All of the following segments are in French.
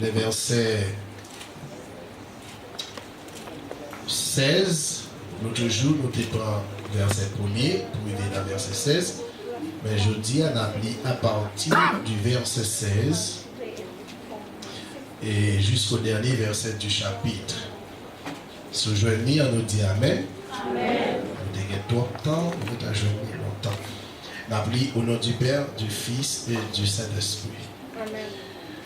les versets 16. L'autre jour, nous avons verset 1er pour aider dans verset 16. Mais je dis à partir du verset 16 et jusqu'au dernier verset du chapitre. Ce journée, on nous dit Amen. Amen. Nous avons tout le temps, nous avons journée longtemps. N'oublie au nom du Père, du Fils et du Saint-Esprit.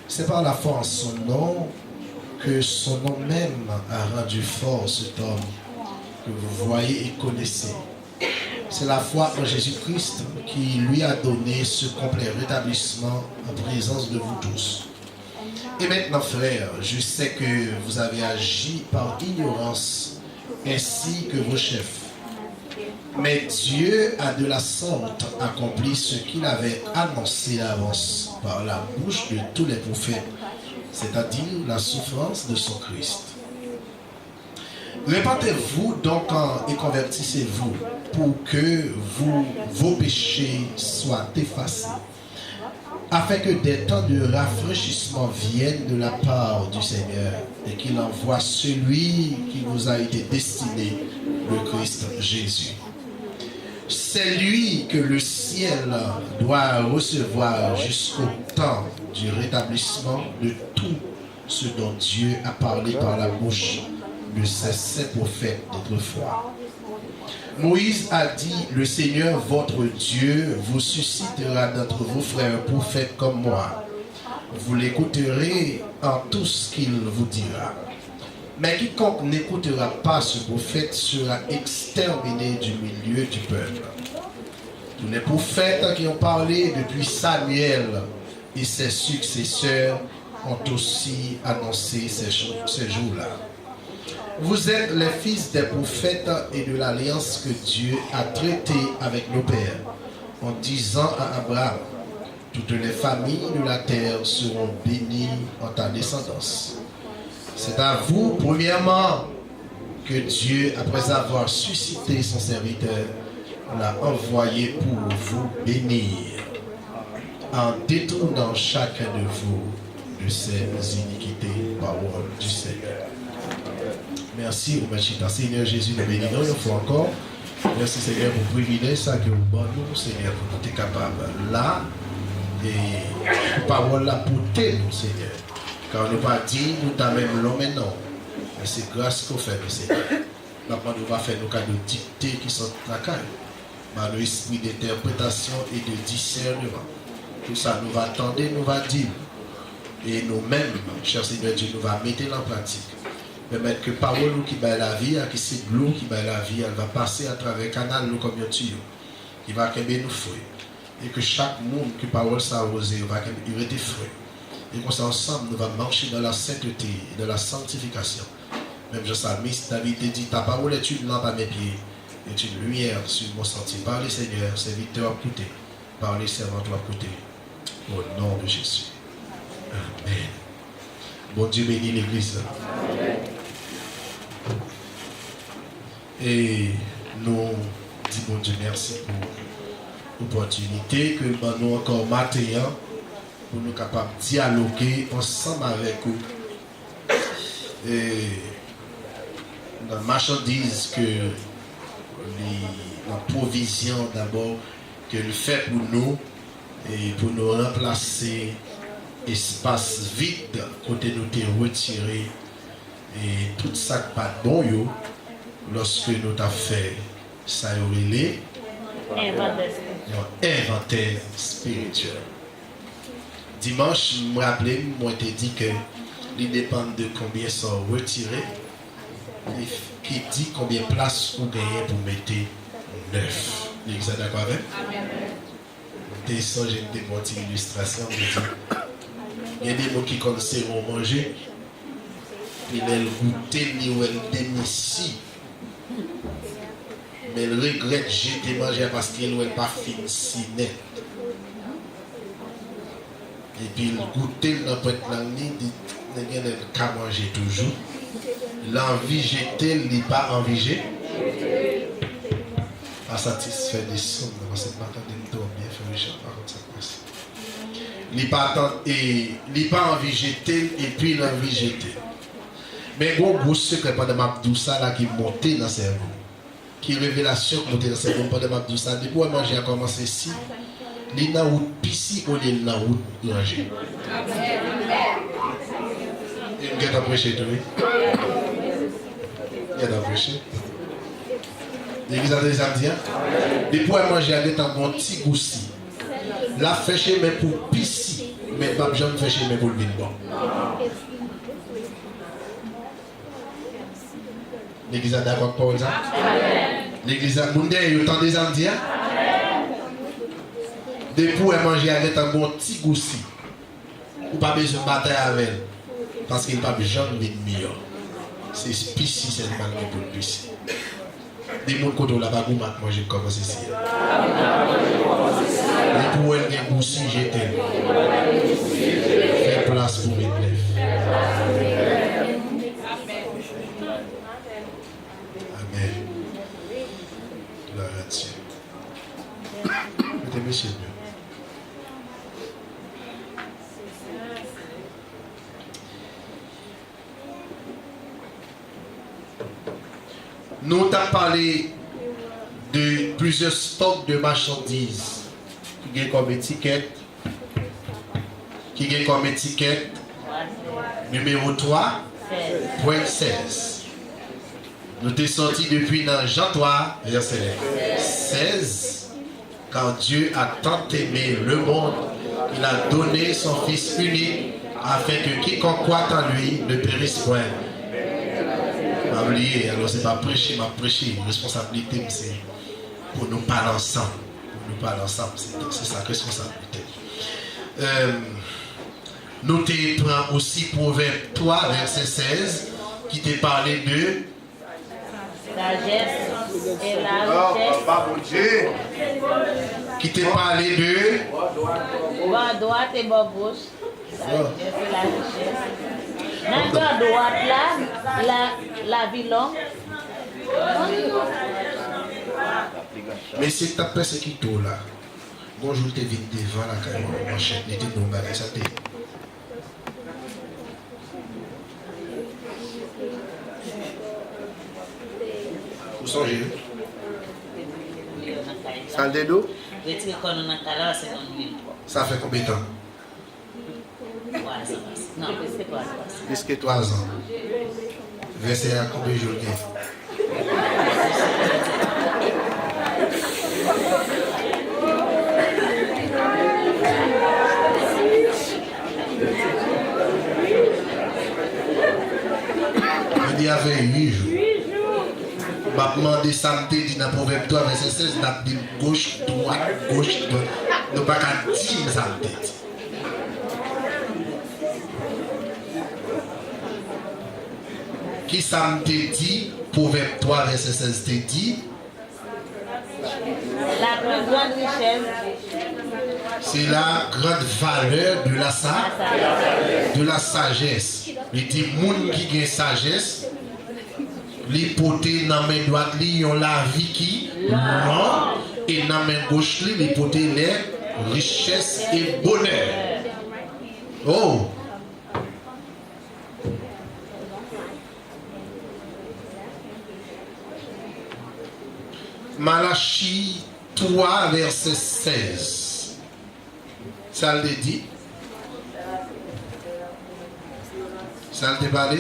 C'est par la foi en son nom que son nom même a rendu fort cet homme que vous voyez et connaissez. C'est la foi en Jésus-Christ qui lui a donné ce complet rétablissement en présence de vous tous. Et maintenant, frères, je sais que vous avez agi par ignorance ainsi que vos chefs. Mais Dieu a de la sorte accompli ce qu'il avait annoncé d'avance par la bouche de tous les prophètes, c'est-à-dire la souffrance de son Christ. Répentez-vous donc et convertissez-vous pour que vos péchés soient effacés, afin que des temps de rafraîchissement viennent de la part du Seigneur et qu'il envoie celui qui vous a été destiné, le Christ Jésus. C'est lui que le ciel doit recevoir jusqu'au temps du rétablissement de tout ce dont Dieu a parlé par la bouche de ses prophètes d'autrefois. Moïse a dit, le Seigneur votre Dieu vous suscitera d'entre vos frères prophètes comme moi. Vous l'écouterez en tout ce qu'il vous dira. Mais quiconque n'écoutera pas ce prophète sera exterminé du milieu du peuple. Tous les prophètes qui ont parlé depuis Samuel et ses successeurs ont aussi annoncé ces jours-là. Vous êtes les fils des prophètes et de l'alliance que Dieu a traitée avec nos pères, en disant à Abraham, toutes les familles de la terre seront bénies en ta descendance. C'est à vous, premièrement, que Dieu, après avoir suscité son serviteur, l'a envoyé pour vous bénir, en détournant chacun de vous de ses iniquités, parole du Seigneur. Merci, Seigneur Jésus, nous bénissons une fois encore. Merci, Seigneur, pour le privilège que vous donnez, Seigneur, pour nous être capables là, et pour parole là, pour nous, Seigneur. Car nous pas dit, nous t'avons même l'homme maintenant. Mais c'est grâce qu'on fait, Seigneur. Maintenant, nous va faire nos cas de dictée qui sont la caille. Par le esprit d'interprétation et de discernement. Tout ça, nous va attendre, nous va dire. Et nous-mêmes, cher Seigneur Dieu, nous va mettre en pratique. Permettre que parole qui bat la vie, qui c'est de l'eau qui bat la vie, elle va passer à travers le canal comme un tuyau. Qui va qu'aimer nous fruits. Et que chaque monde qui parole s'arroser, va qu'aimer des fruits. Et comme ça, ensemble, nous allons marcher dans la sainteté et dans la sanctification. Même je sais, David te dit, ta parole est une lampe à mes pieds, est une lumière sur mon sentier. Parlez, Seigneur, serviteur à côté. Parlez, servant à côté. Au nom de Jésus. Amen. Bon Dieu bénit l'Église. Et nous disons bon Dieu merci pour l'opportunité que nous encore matin pour nous capables de dialoguer ensemble avec vous. Et la marchandise que la provision d'abord que le fait pour nous et pour nous remplacer espace vide côté nous t'es retiré et tout ça pas bon yo lorsque nous t'avons fait ça y inventaire spirituel. Dimanche, je me rappelais, moi t'ai dit que il dépend de combien sont retirés, qui dit combien de place vous gagnez pour mettre neuf. Vous êtes d'accord avec? J'ai une illustration. Il y a des mots qui connaissent manger, puis elles goûtent ni elles démissient. Mais elle regrette jeter manger parce qu'elle n'est pas fine si net. Et puis il goûte dans votre langue, il n'a qu'à manger toujours. L'envie jeter, il n'est pas envie. Pas satisfait des sommes, dans cette matin de nous bien faire les gens par contre ça passe. Il n'est pas envie de jeter et puis il a envie de jeter. Mais il y a un gros secret pendant ma douce là qui monte dans le cerveau. Qui révélation qui monte dans le cerveau pendant ma douce là. Depuis que manger a commencé ici, il y a une route pissi ou il y a une route manger. Il y a un prêché, tu vois. Il y a un prêché. L'église a des samedis. Depuis que manger a un bon petit goussi. La fait chez mais pour pissi. Mais pas besoin de faire chez mais pour le vin bon. L'église a d'accord pour ça? L'église a monde il temps des Indiens. Depuis elle manger avec un bon petit goussi. Ou pas besoin de bataille avec elle. Parce qu'il n'y a pas besoin de meilleur. C'est pissi seulement pour le pissi. Des gens qui ont la bagou manger comme ceci. Et pour elle des goussi jeter. Faire place pour mes neufs. Gloire à Dieu. Mettez monsieur Dieu. Nous t'avons parlé de plusieurs stocks de marchandises qui ont comme étiquette numéro 3, point 16. Nous t'es sorti depuis dans Jean 3, verset 16. Car Dieu a tant aimé le monde, il a donné son Fils unique, afin que quiconque croit en lui ne périsse point. Pas oublier, alors c'est pas prêcher, ma prêcher. Responsabilité, c'est pour nous parler ensemble. Pour nous parler ensemble, c'est sa responsabilité. Nous te prend aussi Proverbe 3, verset 16, qui te parlait de sagesse et la richesse. Qui te parlait de Bas droite et bas gauche. Sagesse et la richesse. Dans bas droite là, la vie longue. mais c'est ta personne qui tourne là. Bonjour, tu es venu devant la caméra, mon chef, tu es nous ça t'est. Vous songez? Salle de dos? Ça fait combien de temps? Non, plus que 3 ans. Plus que 3 ans. Verset à combien de jours? Il y avait 8 jours. Je vais demander samedi dit dans Proverbe 3, verset 16, je vais dire gauche, droite. Nous ne pouvons pas dire samedi. Qui samedi dit, Proverbe 3, verset 16, te dit La plus grande richesse. C'est la grande valeur de la sagesse. Il dit, moun qui a sagesse, l'hypothèse dans la main droite, ils ont la vie qui non, et dans la main gauche, l'hypothèse les richesses et bonheur. Oh! Malachie 3, verset 16. Ça le dit. Ça le parlé?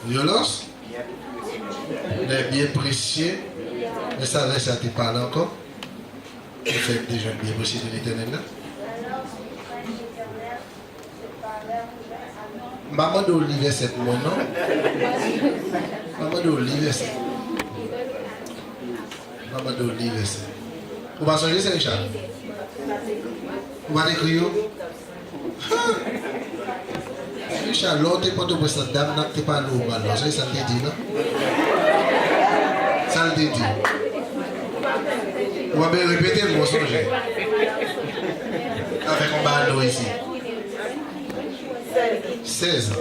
Violence? Les biens précieux. Mais ça te parle encore? Tu fais déjà bien précieux de l'éternel là? Maman de Olivier, c'est mon nom. Maman de Olivier, c'est. Maman de Olivier, c'est. Vous va changer, c'est Richard? Vous va écrire? Richard, l'autre n'est pas de cette dame, n'a pas l'eau, alors ça te dit, non? Ça te dit. On va bien répéter le mot changer. Avec un ballon ici. 16 ans.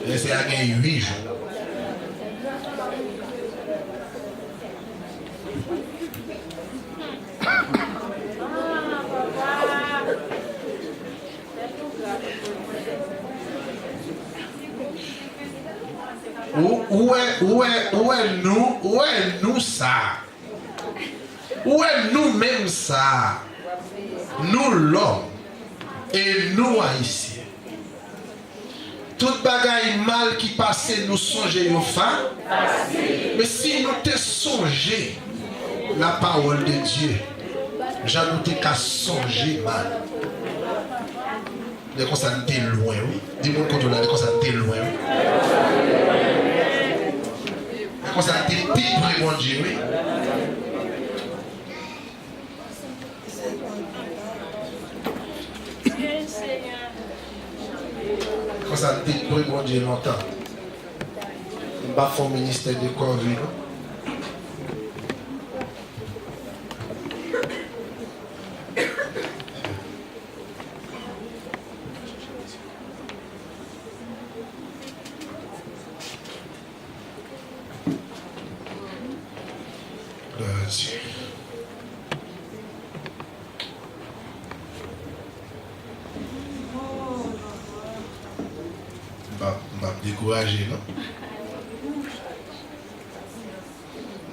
Et c'est à 8 jours. où est nous ça? Où est nous-mêmes ça? Nous l'homme et nous haïtiens. Toute bagaille mal qui passait nous songer aux femmes. Mais si nous te songer la parole de Dieu, j'en nous qu'à songer mal. Les constats t'es loin, oui. Dis-moi quand on a les constats t'es loin, oui. Les constats t'es pire, mon Dieu, oui. Quand ça t'es pire, mon Dieu, longtemps. On va faire le ministère de Corée, non? M'a découragé, non?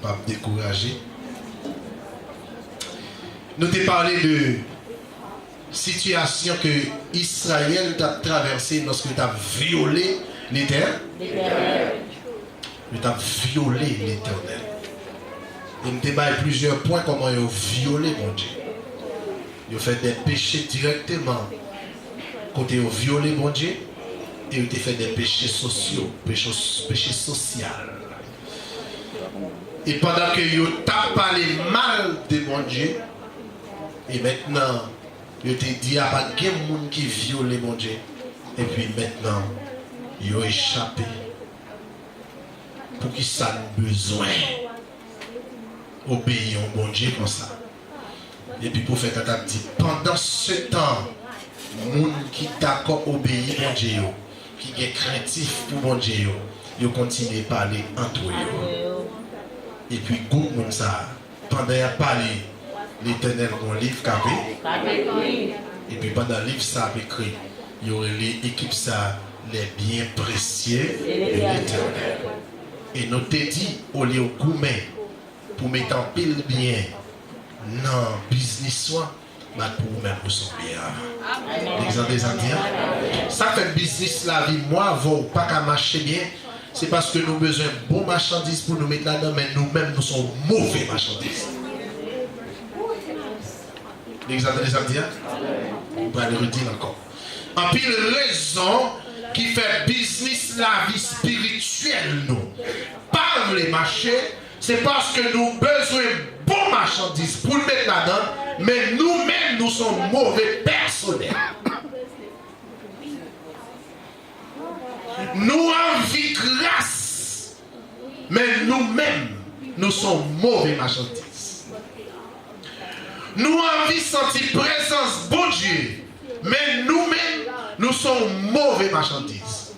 M'a découragé. Nous t'ai parlé de situation que Israël t'a traversée lorsque tu as violé l'Éternel. Tu as violé l'Éternel. Il me débat plusieurs points comment ils ont violé mon Dieu. Ils ont fait des péchés directement. Quand ils ont violé mon Dieu, ils ont fait des péchés sociaux, péchés sociaux. Et pendant que ils ont parlé mal de mon Dieu, et maintenant, ils ont dit, il n'y a pas de monde qui viole mon Dieu. Et puis maintenant, ils ont échappé. Pour qui ça a besoin obéir au bon Dieu comme ça. Et puis pour faire tata dit, pendant ce temps, les gens qui d'accord obéir au bon Dieu, qui est craintif pour bon Dieu, ils continuent à parler entre eux. Et puis, goût comme ça, pendant qu'il a parlé, l'Éternel a un livre capé. Et puis pendant le livre ça a écrit, il y aurait l'équipe ça, les biens précieux de l'Éternel. Et nous t'ai dit, au lieu de gourmet, pour mettre en pile bien, non, business soit, mais pour vous-même, vous sont bien. L'exemple des Indiens. Ça fait business la vie, moi, vous pas qu'à marcher bien. C'est parce que nous avons besoin de bons marchandises pour nous mettre là-dedans, mais nous-mêmes, nous sommes mauvais marchandises. L'exemple des Indiens. On va le redire encore. En pile raison qui fait business la vie spirituelle, nous. Pas les marchés, c'est parce que nous avons besoin de bons marchandises pour nous mettre là-dedans, mais nous-mêmes, nous sommes mauvais personnels. Nous envie grâce, mais nous-mêmes, nous sommes mauvais marchandises. Nous envie sentir présence bon Dieu, mais nous-mêmes, nous sommes mauvais marchandises.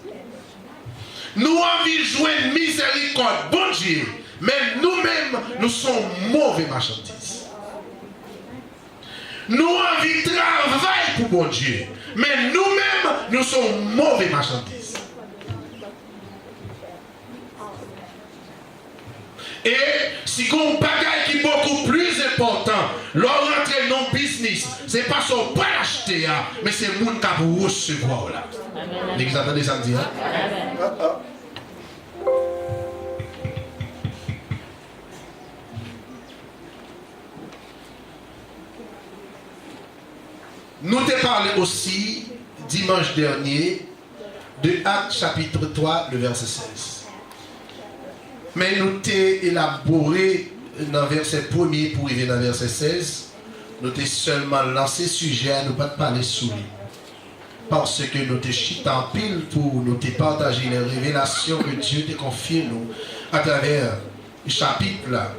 Nous envie jouer miséricorde bon Dieu, mais nous-mêmes, nous sommes mauvais marchandises. Nous envie travail pour bon Dieu, mais nous-mêmes, nous sommes mauvais marchandises. Et si on bagaille qui est beaucoup plus important, leur rentrer dans le business, ce n'est pas son pas acheter, mais c'est le monde qui va vous recevoir là. L'exemple des Indiens. Nous t'ai parlé aussi dimanche dernier de Actes chapitre 3, le verset 16. Mais nous t'ai élaboré dans le verset 1er pour arriver dans le verset 16. Nous t'ai seulement lancé sujet à ne pas parler sous lui. Parce que nous t'ai chité en pile pour nous t'ai partagé les révélations que Dieu t'a confiées nous à travers le chapitre là.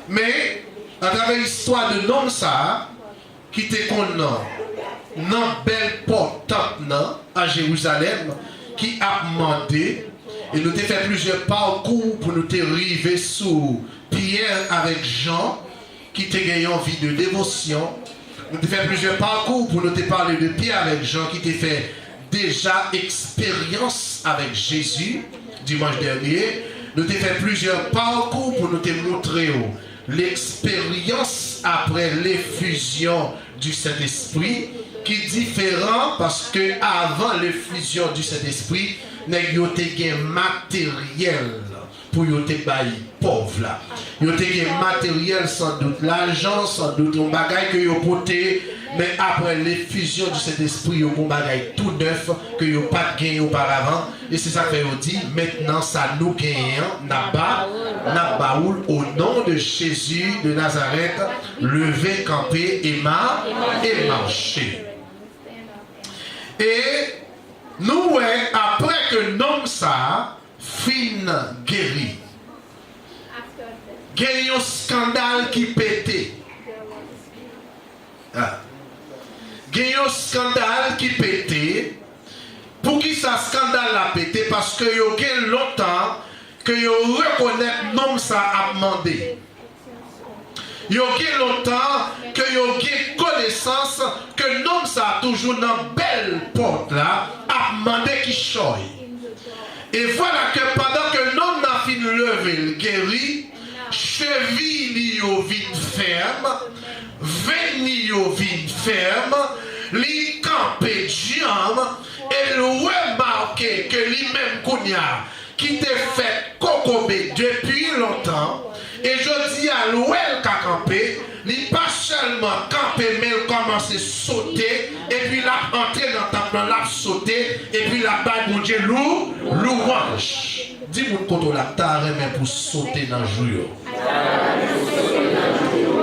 Mais à travers l'histoire de l'homme ça, qui te connaît dans belle porte à Jérusalem, qui a demandé, et nous avons fait plusieurs parcours pour nous arriver sous Pierre avec Jean, qui te gagné envie de dévotion. Nous avons fait plusieurs parcours pour nous parler de Pierre avec Jean, qui t'a fait déjà expérience avec Jésus, dimanche dernier, nous avons fait plusieurs parcours pour nous te montrer l'expérience après l'effusion du Saint-Esprit qui est différent parce que avant l'effusion du Saint-Esprit, nous avons un matériel pour nous te bailler pauvre là. Nous avons un matériel sans doute, l'argent sans doute, un bagage que vous portez, mais après l'effusion du Saint-Esprit, vous avez un bagage tout neuf que vous n'avez pas gagné auparavant. Et c'est ça que vous dit, maintenant ça nous gagne, n'a baoul au nom de Jésus de Nazareth, levé, campé et marché. Et nous, après que l'homme ça fin guéri, il y a un scandale qui pétait. Il y a un scandale qui pétait. Pour qui ça scandale a pété? Parce que il y a longtemps que vous reconnaissez l'homme ça a demandé. Il y a longtemps que vous avez connaissance que l'homme ça a toujours dans belle porte là a demandé qui choye. Et voilà que pendant que l'homme n'a fini de lever le guéri, cheville au vide ferme, veni au vide ferme, li campé jambe, et le remarqué que lui-même Kounia, qui t'est fait cocobé depuis longtemps, et je dis à l'ouel qu'a campé, il pas seulement campé, mais il commence à sauter, et puis il a entré dans ta plan, il a sauté, et puis la balle, mon Dieu, louange. Dis-moi quand on a taré, mais pour sauter dans le jour.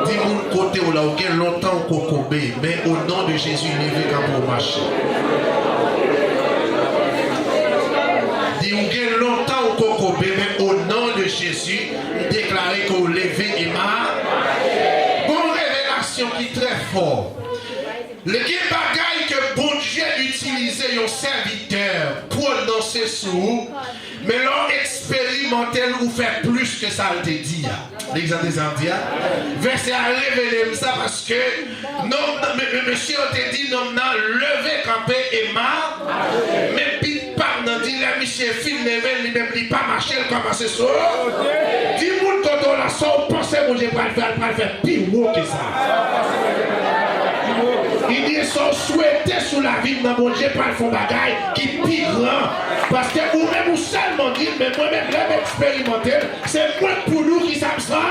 Dis-moi côté où là, auquel longtemps qu'on cocobé, mais au nom de Jésus, levé quand pour marcher. Dis-moi longtemps au cocobé, mais au nom de Jésus, déclaré qu'on levé et marche. Qui est très fort. Le bagaille que bon Dieu utilisait un serviteur pour lancer sous, mais l'on expérimenté ou fait plus que ça le dit. L'exemple des Indiens. Verset à révéler ça parce que non, monsieur te dit non, levé, campé et marre. Mais puis pas non dit la monsieur film levé, lui-même dit pas marcher, comment c'est ça. Dis-moi quand on a ça, on pense que je vais le faire plus haut que ça. Il dit sont souhaités sous la vie de mon Dieu par le fond bagaille qui pire grand. Parce que vous-même vous seulement dites, mais moi-même l'homme expérimenté, c'est moi pour nous qui savent ça.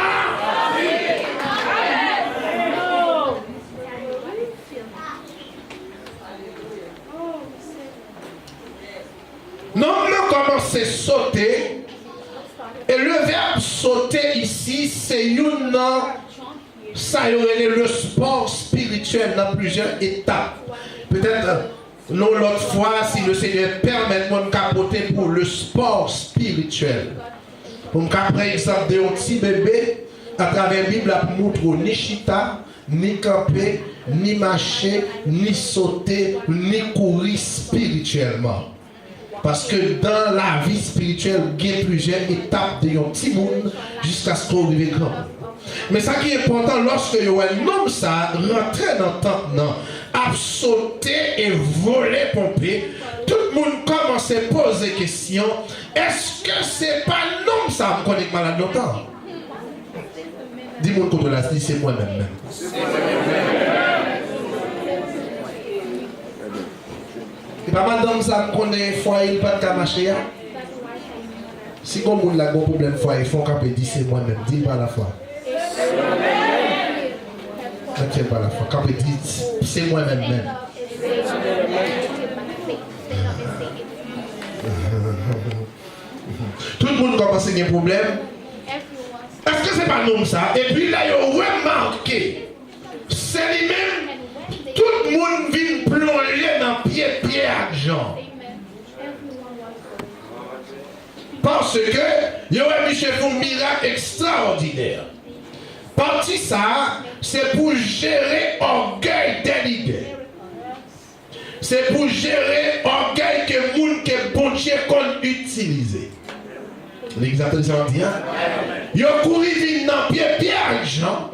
Non, on commence à sauter. Et le verbe sauter ici, c'est une. Ça y aurait le sport spirituel dans plusieurs étapes. Peut-être l'autre fois, si le Seigneur permet de me capoter pour le sport spirituel. Pour me prendre exemple de un petit bébé, à travers la Bible, la montre ni chita, ni camper, ni marcher, ni sauter, ni courir spirituellement. Parce que dans la vie spirituelle, il y a plusieurs étapes de un petit monde jusqu'à ce qu'on arrive grand. Mais ça qui est important, lorsque un homme ça rentrait dans le temps, a sauté et volé, pompé, tout le monde commence à poser des questions. Est-ce que c'est pas l'homme ça me connaît malade longtemps? Dis-moi quand on l'a dit, c'est moi-même. Et pas mal d'hommes ça me connaît foyer, pas de marcher. Si comme on a un problème foyer, il faut qu'on peut dire c'est moi-même. Dis pas la foi. Ne tiens pas la foi. Quand vous dites, c'est moi-même même. Tout le monde commence à avoir un problème. Est-ce que c'est pas l'homme ça? Et puis là, il y a remarqué. C'est lui-même. Tout le monde vient plonger dans pied argent. Parce que il y aurait Michel un miracle extraordinaire. Parti ça, c'est pour gérer l'orgueil des leaders. C'est pour gérer l'orgueil que les gens que bon Dieu qu'on utilise. L'exemple de ça dit, ils ont couru dans pied argent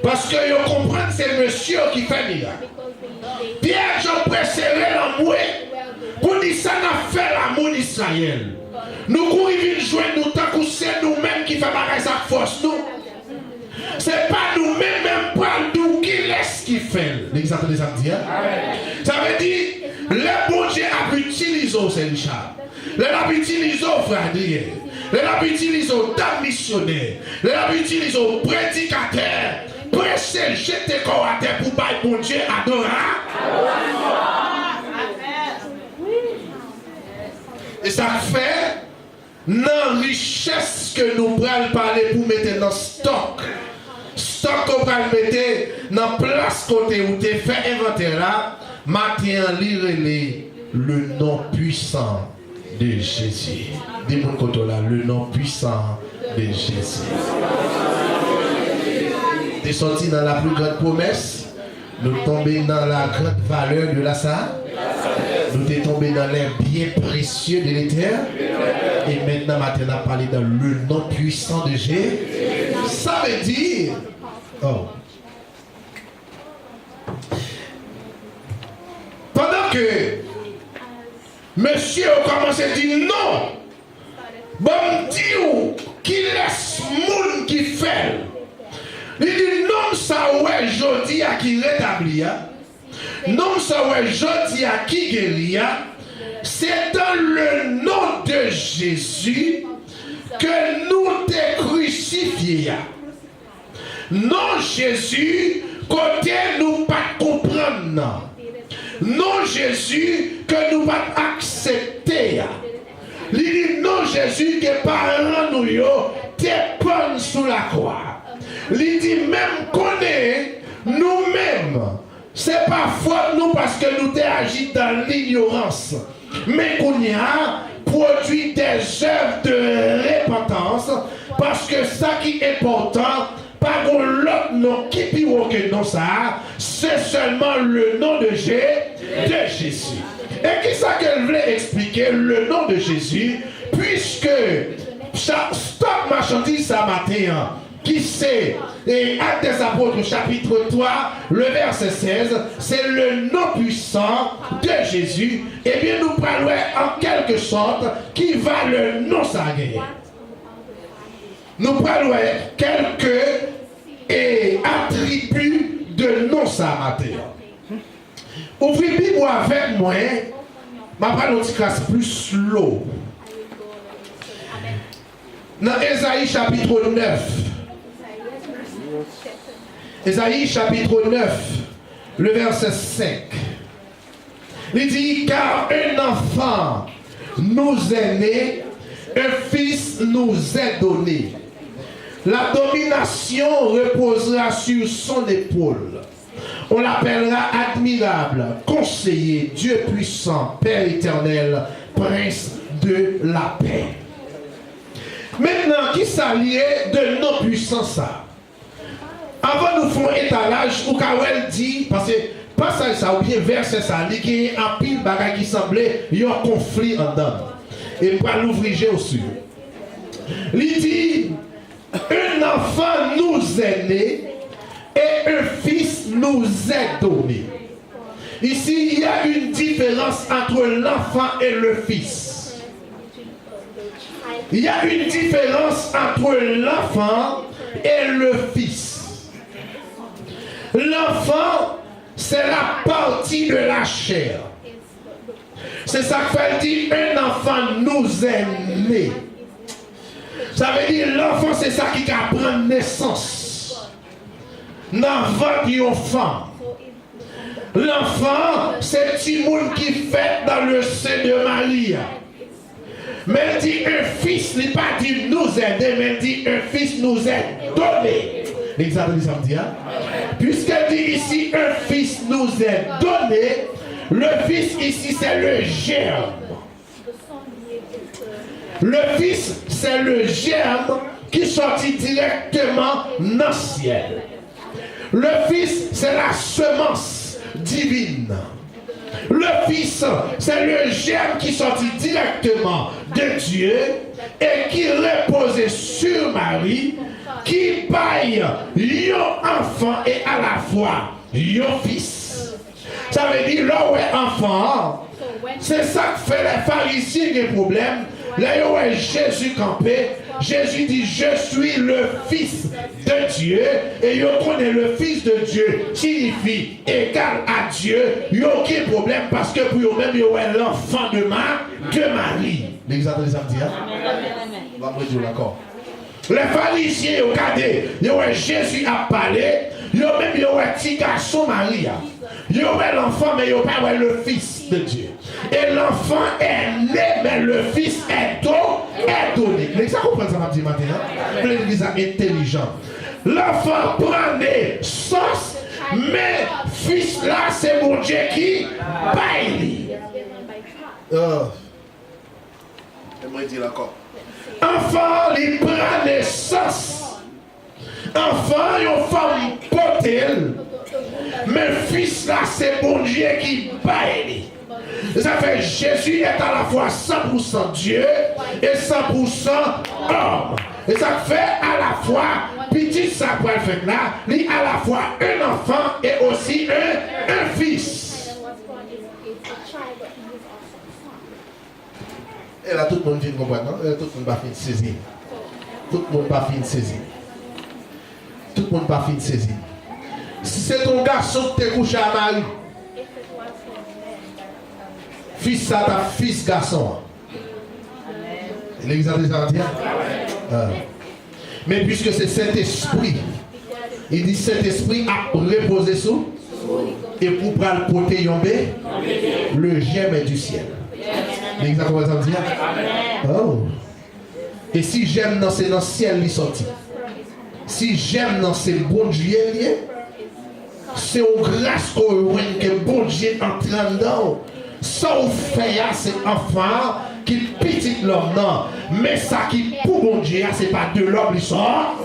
parce qu'ils comprennent que c'est monsieur qui fait miracle. Pierre Jean préféré l'amour pour dire ça n'a fait l'amour d'Israël. nous courons joindre nous tant que c'est nous-mêmes qui faisons sa force nous. C'est pas nous-mêmes même pas nous qui laisse qui fait. L'exemple des samedis. Ça veut dire le bon Dieu a pu utiliser c'est Richard. Le a pu utiliser frère Adrien. Le a pu utiliser dame missionnaire. Le a pu utiliser prédicateur. Prêcher, jeter corps à terre pour bailler bon Dieu adorer. Et ça fait dans richesse que nous prenons parler pour mettre dans stock. Stock qu'on va mettre dans place côté où tu fait inventaire là, matin lire le nom puissant de Jésus. Dis-moi côté là, le nom puissant de Jésus. Tu es sorti dans la plus grande promesse, nous tombés dans la grande valeur de la salle. Nous sommes tombés dans les biens précieux de l'éternel. Et maintenant, on a parlé dans le nom puissant de Jésus. Ça veut dire. Oh. Pendant que monsieur a commencé à dire non, bon Dieu qui laisse monde qui fait. Il dit non, ça ouais, jodi à qui rétablit. Non, ça ouais, jodi à qui guérit. C'est dans le nom de Jésus que nous t'es crucifié. Non, Jésus, côté nous pas comprendre. Non, Jésus, que nous pas accepter. Il dit non, Jésus, que parents nous t'es pris sous la croix. Il dit même qu'on est nous-mêmes. C'est pas faute nous parce que nous t'es agi dans l'ignorance. Mais qu'on y a produit des œuvres de repentance parce que ça qui est important, pas l'autre nom qui pire que non ça, c'est seulement le nom de Jésus. Et qui ça qu'elle voulait expliquer le nom de Jésus, puisque stock marchandise ça matin, qui c'est, et Actes des Apôtres chapitre 3, le verset 16, c'est le nom puissant de Jésus, et bien nous parlons en quelque sorte qui va le nom sacré. Nous parlons quelques attributs de nom sacré. Ouvrez la Bible avec moi, je vais parler de plus slow. Dans Ésaïe chapitre 9. Ésaïe chapitre 9, le verset 5. Il dit, car un enfant nous est né, un fils nous est donné. La domination reposera sur son épaule. On l'appellera admirable, conseiller, Dieu puissant, Père éternel, prince de la paix. Maintenant, qui s'allie de nos puissances? Avant nous faisons étalage, ou Kawel dit, parce que passage ça, ou bien verset ça, il y a un pile bagage qui semblait, il y a un conflit en dedans. Et pour l'ouvrir aussi. Il dit, un enfant nous est né, et un fils nous est donné. Ici, il y a une différence entre l'enfant et le fils. Il y a une différence entre l'enfant et le fils. L'enfant, c'est la partie de la chair. C'est ça que fait dire un enfant nous est né. Ça veut dire l'enfant, c'est ça qui prend naissance. L'enfant qui est enfant. L'enfant, c'est petit monde qui fait dans le sein de Marie. Mais elle dit un fils, il n'est pas dit nous aider, mais elle dit un fils nous est donné. L'exemple du samedi. Puisqu'elle dit ici un fils nous est donné, le fils ici c'est le germe. Le fils c'est le germe qui sortit directement dans le ciel. Le fils c'est la semence divine. Le fils c'est le germe qui sortit directement de Dieu et qui reposait sur Marie, qui paye un enfant et à la fois un fils. Ça veut dire là où est enfant, c'est ça que fait les pharisiens des problèmes. Là, il y a Jésus campé. Jésus dit, je suis le Fils de Dieu. Et il connaît le Fils de Dieu signifie égal à Dieu. Il n'y a aucun problème parce que pour eux-mêmes, il y a l'enfant de Marie. L'exemple des samedis, hein? On va me dire d'accord. Les pharisiens, regardez, il y a Jésus a parlé. Il y a même un petit garçon Marie. Il y a l'enfant, mais il n'y a pas le Fils de Dieu. Et l'enfant est né, mais le Fils est donné. Mais ça comprend ça matin, hein? L'église intelligent. L'enfant prend des sauces, mais Fils là, c'est mon Dieu qui baille. J'aimerais dire encore. Enfant, il prend des sauces. Enfant, il y a une femme potelle. Mais Fils là, c'est bon Dieu qui baille. Ça fait Jésus est à la fois 100% Dieu et 100% homme. Et ça fait à la fois, petit ça pour le faire là, lui à la fois un enfant et aussi un fils. Et là, tout le monde vient de comprendre, non? Tout le monde va finir de saisir. Tout le monde va finir de saisir. Tout le monde va finir de saisir. Si c'est ton garçon qui t'es couché à Marie, fils ça ta fils garçon. L'église a déjà dit. Mais puisque c'est cet esprit, il dit cet esprit a reposé sous et pour prendre le côté yombé, le germe du ciel. L'église a déjà dit. Oh. Et si j'aime dans c'est dans le ciel il sorti. Si j'aime dans c'est le bon Dieu lié. C'est au grâce que bon Dieu entre dedans. Ça vous fait, c'est enfant qui petit l'homme, non. Mais ça qui pour bon Dieu, c'est pas de l'homme, il sort.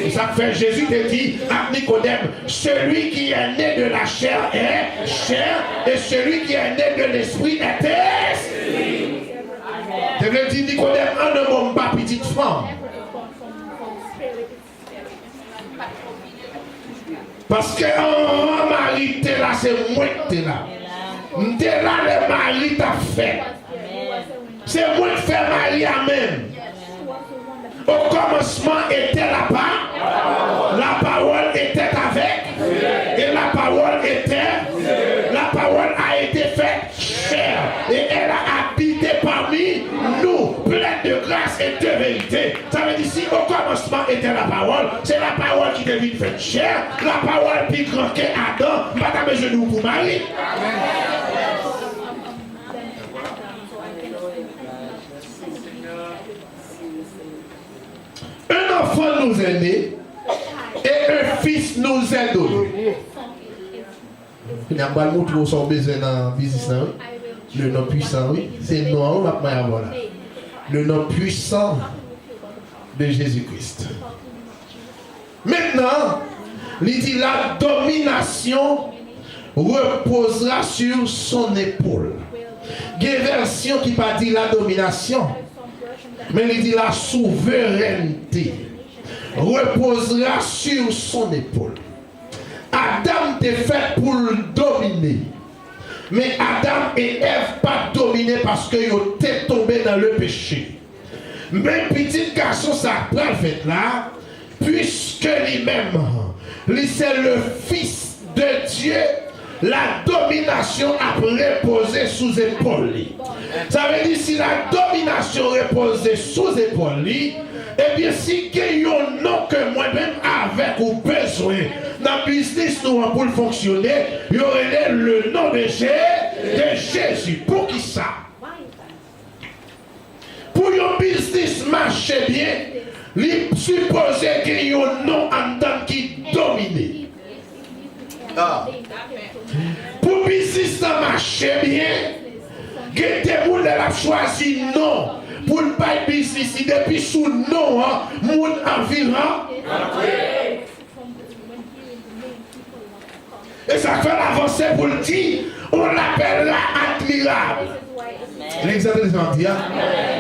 Et ça fait Jésus te dit à Nicodème, celui qui est né de la chair est chair, et celui qui est né de l'esprit est esprit. Je veux dire, Nicodème, en ne monte pas petite femme. Parce que en mari, t'es là, c'est moi qui t'es là. T'es là, le mari t'a fait. C'est moi qui fais mari à même. Au commencement était la parole était avec, et la parole a été faite chair, et elle a habité parmi nous, pleine de grâce et de vérité. Ça veut dire si au commencement était la parole, c'est la parole qui devient faite chair, la parole plus grande que Adam, pas ta genoux pour Marie. Un enfant nous est né et un fils nous est donné. Il y a pas le mot qui sont besoin dans le business. Le nom puissant, oui. C'est le nom, le nom puissant de Jésus-Christ. Maintenant, il dit la domination reposera sur son épaule. Il y a une version qui pas dit la domination. Mais il dit la souveraineté reposera sur son épaule. Adam était fait pour le dominer. Mais Adam et Ève pas dominés parce qu'ils étaient tombés dans le péché. Mais petit garçon, ça prend le fait là, puisque lui-même, lui c'est le Fils de Dieu, la domination a reposé sous épaule. Ça veut dire si la domination repose sous épaule, eh bien si il y a un nom que moi-même avec ou besoin dans le business nous pour fonctionner, il y aurait le nom de Jésus. Pour qui ça? Pour un business marcher bien, il suppose qu'il y a un nom en tant qui domine. Pour business marcher bien, que des gens ont choisi non. Pour le bail business, depuis sous non, moun environ. Et ça fait l'avancée pour le dire, on l'appelle admirable. L'exemple des Antilles.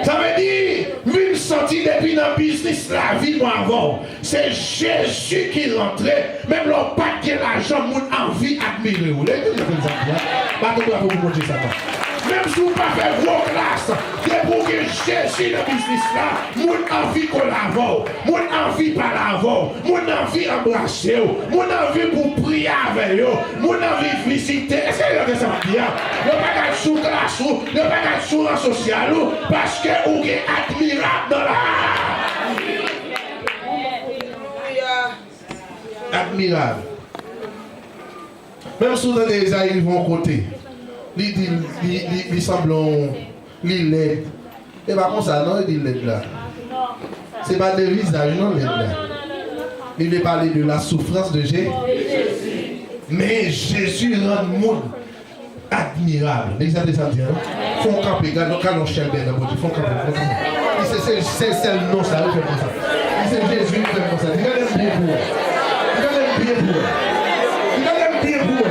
Ça veut dire, vu sorti depuis dans le business la vie moi avant. C'est Jésus qui rentrait, même leur pas que l'argent, moun envie admirer. L'exemple des Antilles. Pas tout pour vous montrer ça. Même si vous ne pas faire gros classe, c'est pour que Jésus dans le business là, mon envie collabore, mon envie par l'avant, mon envie embrasser, mon envie pour prier avec eux, mon envie visiter. Est-ce que vous avez ça bien? Ne pas être sous classe, ne pas être sous la social, parce que vous êtes admirable dans la. Admirable. Même si vous avez des amis qui vont côté, ils semblent l'aide. Et par contre, ça, non, il dit l'aide là. Ce n'est pas des visages, non, l'aide là. Il veut parler de la souffrance de Jésus. Mais Jésus rend le monde admirable. Les gens des Indiens font camper, quand on cherche bien d'abord, ils font camper. C'est le nom, ça, il fait comme ça. C'est Jésus qui fait comme ça. Il a l'air bien pour eux. Il a l'air bien pour eux. Il a l'air bien pour eux.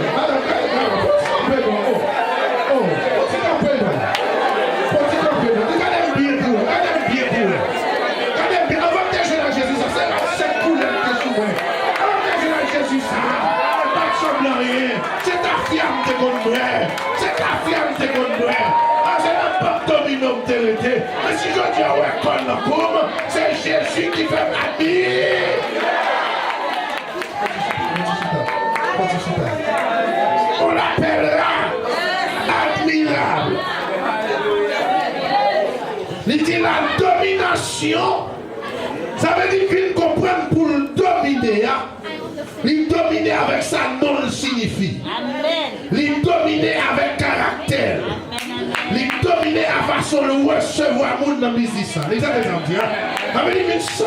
Madame, c'est ta fiamme de gondouer, c'est ta fiamme de gondouer. C'est la porte dominante de l'été. Mais si je dis ouais, qu'on la pomme, c'est Jésus qui fait ma vie. On l'appellera admirable. Il dit la domination. Ça veut dire qu'il comprend pour le dominer. Il dominer avec sa non signifie. Il dominer avec caractère. Il dominer à façon de recevoir monde dans le business. Les gens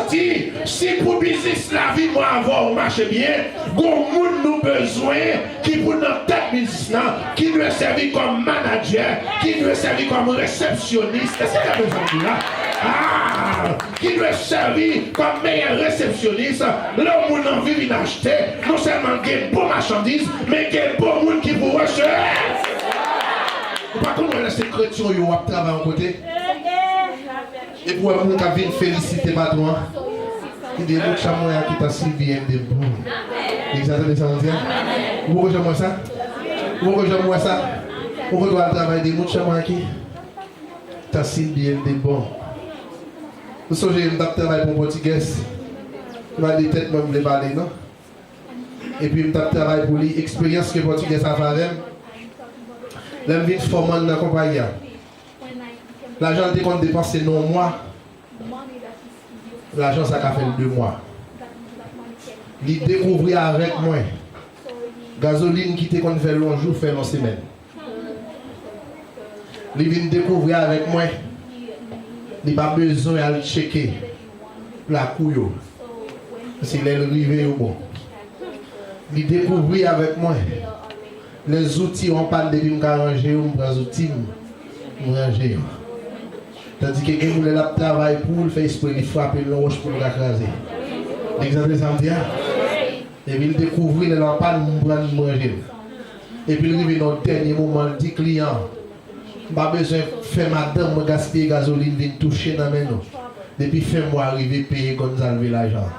disent, si pour le business la vie moi avoir marché bien, bon monde nous besoin qui pour notre tête business qui doit servir comme manager, qui doit servir comme réceptionniste. Est-ce que vous avez besoin là? Qui doit servir comme meilleur réceptionniste. Là où on a envie d'acheter, non seulement des bonnes marchandises, mais des bons monde qui pour recevoir. Par contre, on a ces chrétiens qui ont travaillé en côté. Et pour un monde qui vient féliciter patron, il dit que chamois qui t'a suivi un des bons. Exactement ça, on dit. Vous rejoignez ça? Vous rejoignez ça? On doit travailler des chamois qui t'a suivi un des bons. Vous savez, je travaille pour Portugais. Je vais dire tête même les parler, non? Et puis je travaille pour l'expérience que Portugais a fait. Je viens de former dans la compagnie. L'argent qu'on dépense non mois. L'argent ça a fait 2 mois. Il découvrir avec moi. Gasoline qui était qu'on fait long jour, fait long semaine. Il vient découvrir avec moi. Il n'a pas besoin de checker la couille. Parce qu'il est arrivé au bon. Il découvrit avec moi. Les outils, on parle de me ranger, on prend les outils, on ranger. Tandis que quelqu'un voulait travailler pour le faire exprès, il frappe le roche pour l'écraser. L'exemple ça me dit. Et puis il découvrit les lampades, on prend manger. Et puis il arrive dans le dernier moment, il dit client. Pas besoin de faire madame gaspiller gasoline, venir toucher dans mes mains. Depuis fin mois arrivé payer Gonzalo l'argent.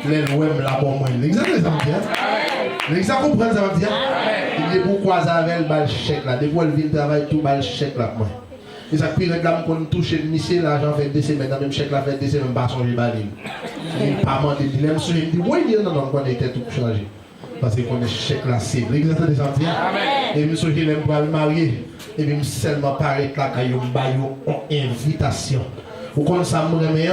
Les lois la bonne moyenne. L'exemple ça me dit. L'exemple comprend ça me dit. Il dit pourquoi ça avait le bal chèque là. Depuis elle vient travailler tout bal chèque là moi. Et ça puis réclame qu'on touche le monsieur l'argent fait 2 semaines dans même chèque là fait 2 semaines pas changer balil. Il pas mandé il aime il dit oui non on était tout changé. Parce qu'on est chèque là c'est l'exemple de ça me dit. Et monsieur qui aime pas le marier. Et puis seulement paraître là quand il y a une invitation. Vous connaissez ça me remet.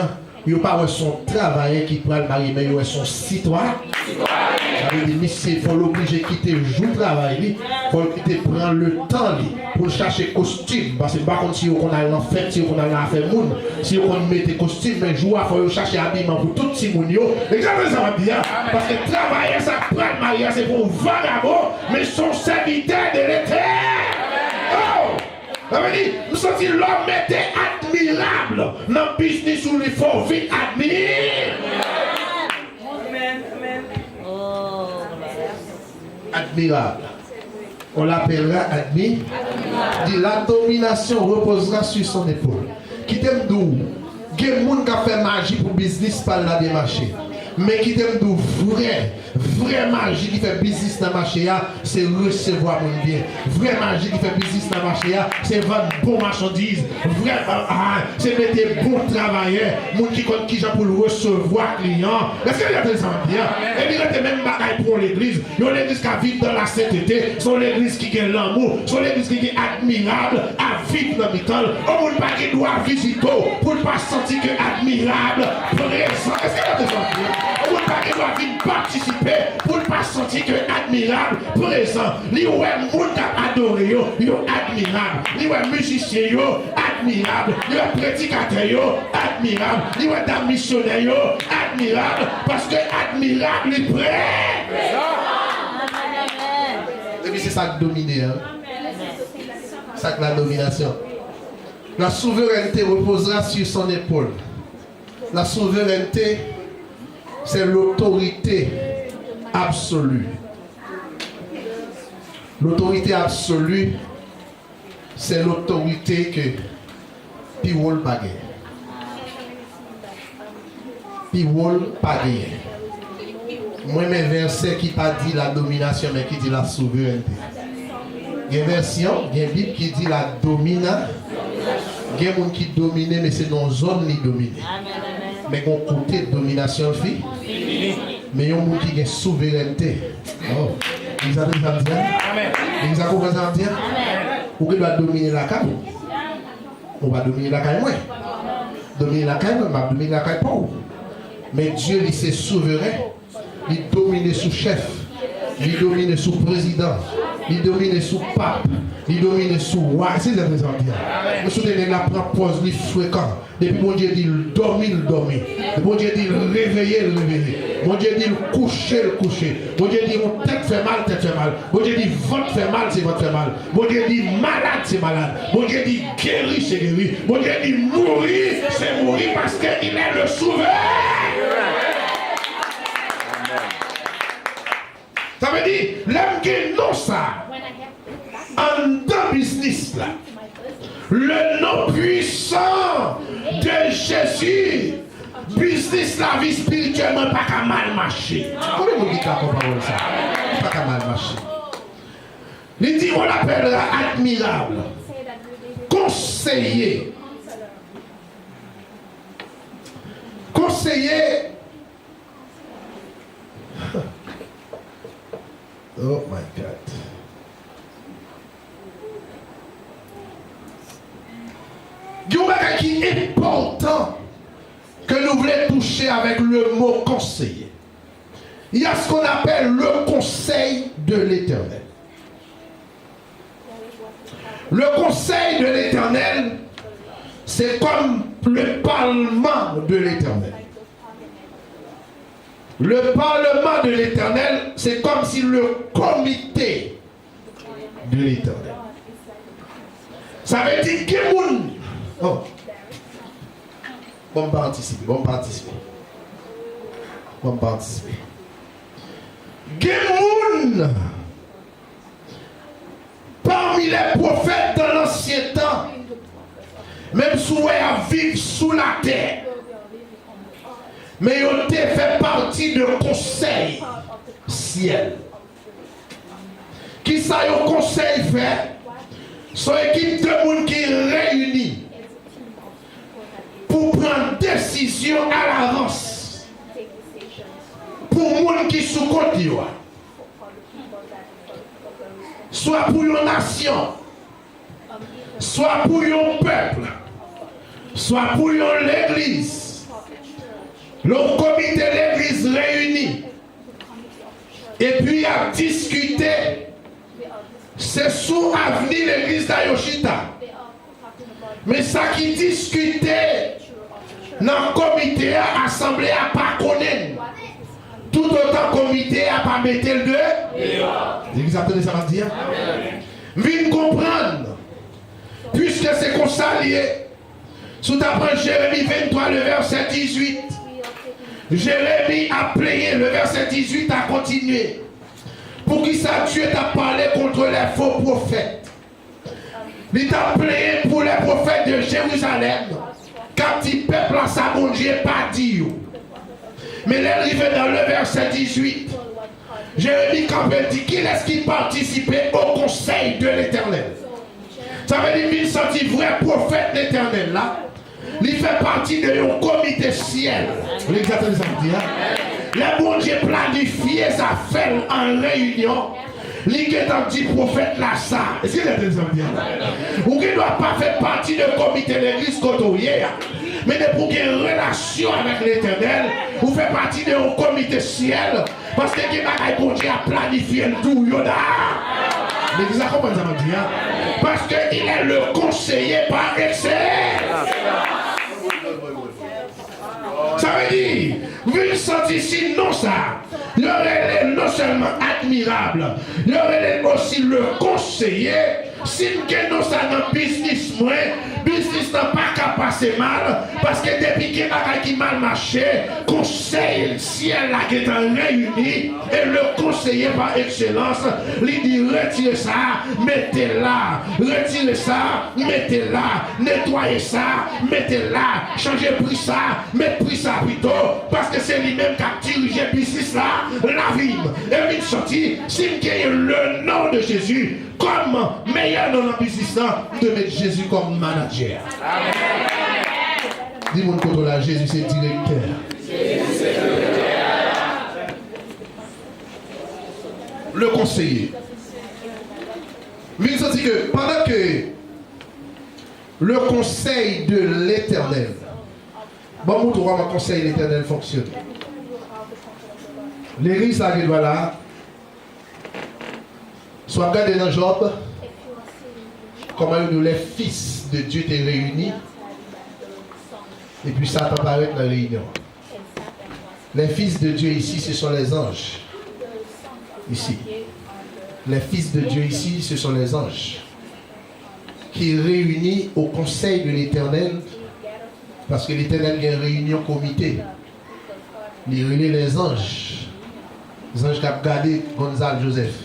Il n'y a pas son travail qui prend le mari, mais il y a son citoyen. Ça veut dire qu'il faut l'obliger de quitter le jour de travail, il faut quitter prendre le temps pour chercher costume. Parce que par contre, si on a une fête, si on a une affaire monde, si on met des costumes, mais jour il faut chercher habillement pour tout le monde. Exactement ça va bien. Parce que travailler, ça prend le mariage, c'est pour vagabond, mais son serviteur de l'éternel. Oh! Ça veut dire, nous sommes l'homme était admirable dans le business où il faut vite admirer. Admirable. On l'appellera admirable. Dit la domination reposera sur son épaule. Qui t'aime d'où? Il y a des gens qui ont fait magie pour le business par la démarche. Mais qui t'aime de vraie magie qui fait business dans le marché, c'est recevoir mon bien. Vraie magie qui fait business dans le marché, c'est vendre bon marchandises. C'est mettre des bons travailleurs, moun qui compte qui pour le recevoir client. Est-ce que vous avez ça bien? Et puis, il y a même bagaille pour l'église. Il y a l'église qui vit dans la sainteté, c'est l'église qui a l'amour, c'est l'église qui est admirable, à vivre dans le temps. On ne pas qui doit visiter pour ne pas sentir que admirable, présent. Est-ce que vous avez ça bien? On ne pas qui doit venir participer pour ne pas sentir que admirable, présent. Les gens qui adoré, ils sont admirables. Les musiciens, ils sont admirables. Les prédicateurs, admirables. Les missionnaires, admirables. Parce que admirable, il est prêt. Et puis c'est ça qui domine. C'est ça que la domination. La souveraineté reposera sur son épaule. La souveraineté, c'est l'autorité absolue. L'autorité absolue, c'est l'autorité que Piwol pas gagné. Piwol pas gagné. Moi, mes versets qui pas dit la domination, mais qui dit la souveraineté. Il y a une version, il y a une Bible qui dit la domina. Il y a des gens qui dominent, mais c'est dans une zone qui domine. Mais on côté de domination, fille. Mais il y a des gens qui ont souveraineté. Oh. Vous avez ça dire? Vous avez compris ça dire? Ou qui doit dominer la caille? On va dominer la caille, moi. Dominer la caille, on va dominer la caille pour. Mais Dieu, il est souverain. Il domine sous chef. Il domine sous président. Il domine sous pape. Il domine sous roi. C'est ça que vous avez dit. Vous souvenez la propose, il fréquent. Depuis mon Dieu dit il dormit, il dormit. Mon Dieu dit il réveillait, il réveillait. Mon Dieu dit il couchait, il couchait. Mon Dieu dit mon tête fait mal, tête fait mal. Mon Dieu dit ventre fait mal, c'est ventre fait mal. Mon Dieu dit malade, c'est malade. Mon Dieu dit guéri, c'est guéri. Mon Dieu dit mourir, c'est mourir parce qu'il est le souverain. Ça veut dire, l'homme qui non ça, en dans business là, le nom puissant de Jésus, business la vie spirituellement pas qu'à mal marcher. Comment vous dites la parole ça? Pas qu'à mal marcher. Il dit, on l'appellera admirable, conseiller. Conseiller. Oh my God. Il y a un bagage qui est important que nous voulons toucher avec le mot conseiller. Il y a ce qu'on appelle le conseil de l'Éternel. Le conseil de l'Éternel, c'est comme le parlement de l'Éternel. Le parlement de l'Éternel, c'est comme si le comité de l'Éternel. Ça veut dire que moun. Oh. Bon participer, bon participer. Bon participer. Gemoun. Parmi les prophètes de l'ancien temps, même souhait à vivre sous la terre. Mais ils ont fait partie de conseil ciel. Qui ça y conseil fait? Son équipe de monde qui réunit pour prendre décision à l'avance. Pour les gens qui sont contre eux. Soit pour une nation, soit pour un peuple, soit pour l'église. Le comité de l'église réuni et puis a discuté. C'est sous avenir l'église d'Ayoshita. Mais ça qui discutait dans le comité à assemblée à pas connaître. Tout autant comité à pas mettre le deux. L'église a tenu ça va dire. Viens comprendre. Puisque c'est comme ça lié. Sous ta Jérémie 23, le verset 18. Jérémie a playé, le verset 18 a continué. Pour qui ça Dieu t'a parlé contre les faux prophètes. Il t'a playé pour les prophètes de Jérusalem. Quand il peuple à sa bon Dieu pas dit. Mais là, il dans le verset 18. Jérémie Campbell dit qu'il est-ce qui participait au conseil de l'Éternel. Ça veut dire qu'il sentit vrai prophète de l'Éternel là. Il fait partie de un comité ciel. Vous l'avez entendu ça me dire? Le bon Dieu planifié sa fait en réunion. Il est un petit prophète là ça. Est-ce que vous avez entendu ça me dire? Ou qui ne doit pas faire partie du comité de l'église côtoyée. Mais pour qu'il y ait une relation avec l'Éternel, vous faites partie de un comité ciel. Parce que bon Dieu a planifié le tout. L'église a compris ça me dire? Parce qu'il est le conseiller par excellence. Ça veut dire, vu le senti ici, non ça. Il y aurait non seulement admirable, il y aurait aussi le conseiller. Si nous non ça dans business business n'a pas qu'à passer mal, parce que depuis qu'il y a qui mal marché, conseil ciel là qui est réuni, et le conseiller par excellence, lui dit retirez ça, mettez là, retirez ça, mettez là, nettoyez ça, mettez là, changez prix ça, mettez prix ça plutôt, parce que c'est lui-même qui a dirigé business là, la vie. Et il sorti, s'il y a le nom de Jésus, comme meilleur dans l'ambississant de mettre Jésus comme manager. Dis-moi contre là, Jésus c'est directeur. Le conseiller. Mais il se dit que pendant que le conseil de l'Éternel, bon, nous trouvons le conseil de l'Éternel fonctionne. L'église là qui doit là. Soit regardez dans Job, comment les fils de Dieu étaient réunis, et puis Satan apparaît dans la réunion. Les fils de Dieu ici, ce sont les anges. Ici. Les fils de Dieu ici, ce sont les anges. Qui réunissent au conseil de l'Éternel, parce que l'Éternel a une réunion comité. Il réunit les anges. Les anges qui ont gardé Gonzalo Joseph.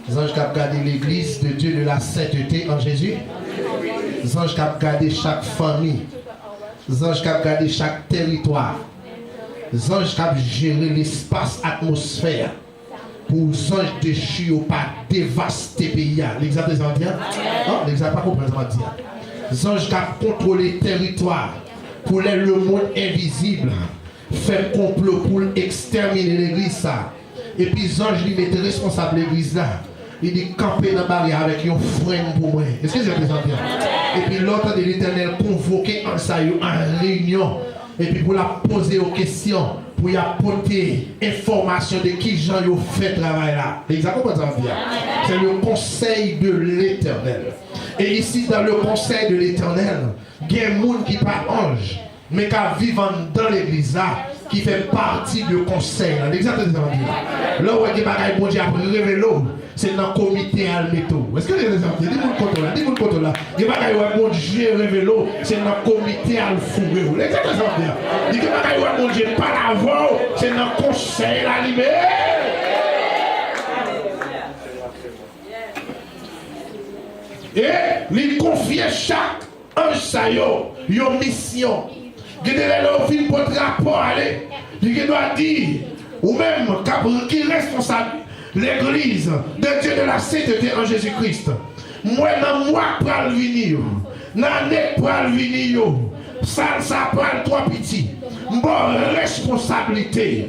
Les anges qui ont gardé l'église de Dieu de la sainteté en Jésus. Les anges qui ont gardé chaque famille. Les anges qui ont gardé chaque territoire. Les anges qui ont géré l'espace atmosphère. Pour les anges déchus ou pas dévaster le pays. L'exemple des Indiens. L'exemple pas compris les Indiens. Les anges qui ont contrôlé le territoire. Pour le monde invisible. Faire complot pour exterminer l'église. Et puis les anges lui mettent responsable de l'église là. Il dit camper dans la barrière avec un frein pour moi. Est-ce que j'ai présenté? Et puis l'autre de l'Éternel convoqué en réunion. Et puis pour la poser aux questions, pour y apporter information de qui Jean a fait travail là. Exactement ça veut dire. C'est le conseil de l'Éternel. Et ici dans le conseil de l'Éternel, il y a un monde qui n'est pas ange, mais qui vit dans l'église là, qui fait partie du conseil. Exactement ça veut dire. Là où il y a des choses qui révélé, c'est dans le comité Almeto. Est-ce que vous avez entendu? Dis-moi le côté là. Il y a des choses qui Dieu révélé, c'est dans le comité Alfouré. Exactement ça veut dire. Il y a des choses qui Dieu pas l'avant, c'est dans le conseil allumé. Et il confie chaque ange une mission. Il doit pour votre rapport, allez. Il doit dire, ou même qui est responsable, l'église de Dieu de la sainteté en Jésus-Christ. Moi, dans moi, pour le venir, dans l'année pour le venir, ça prend trois petits. Bonne responsabilité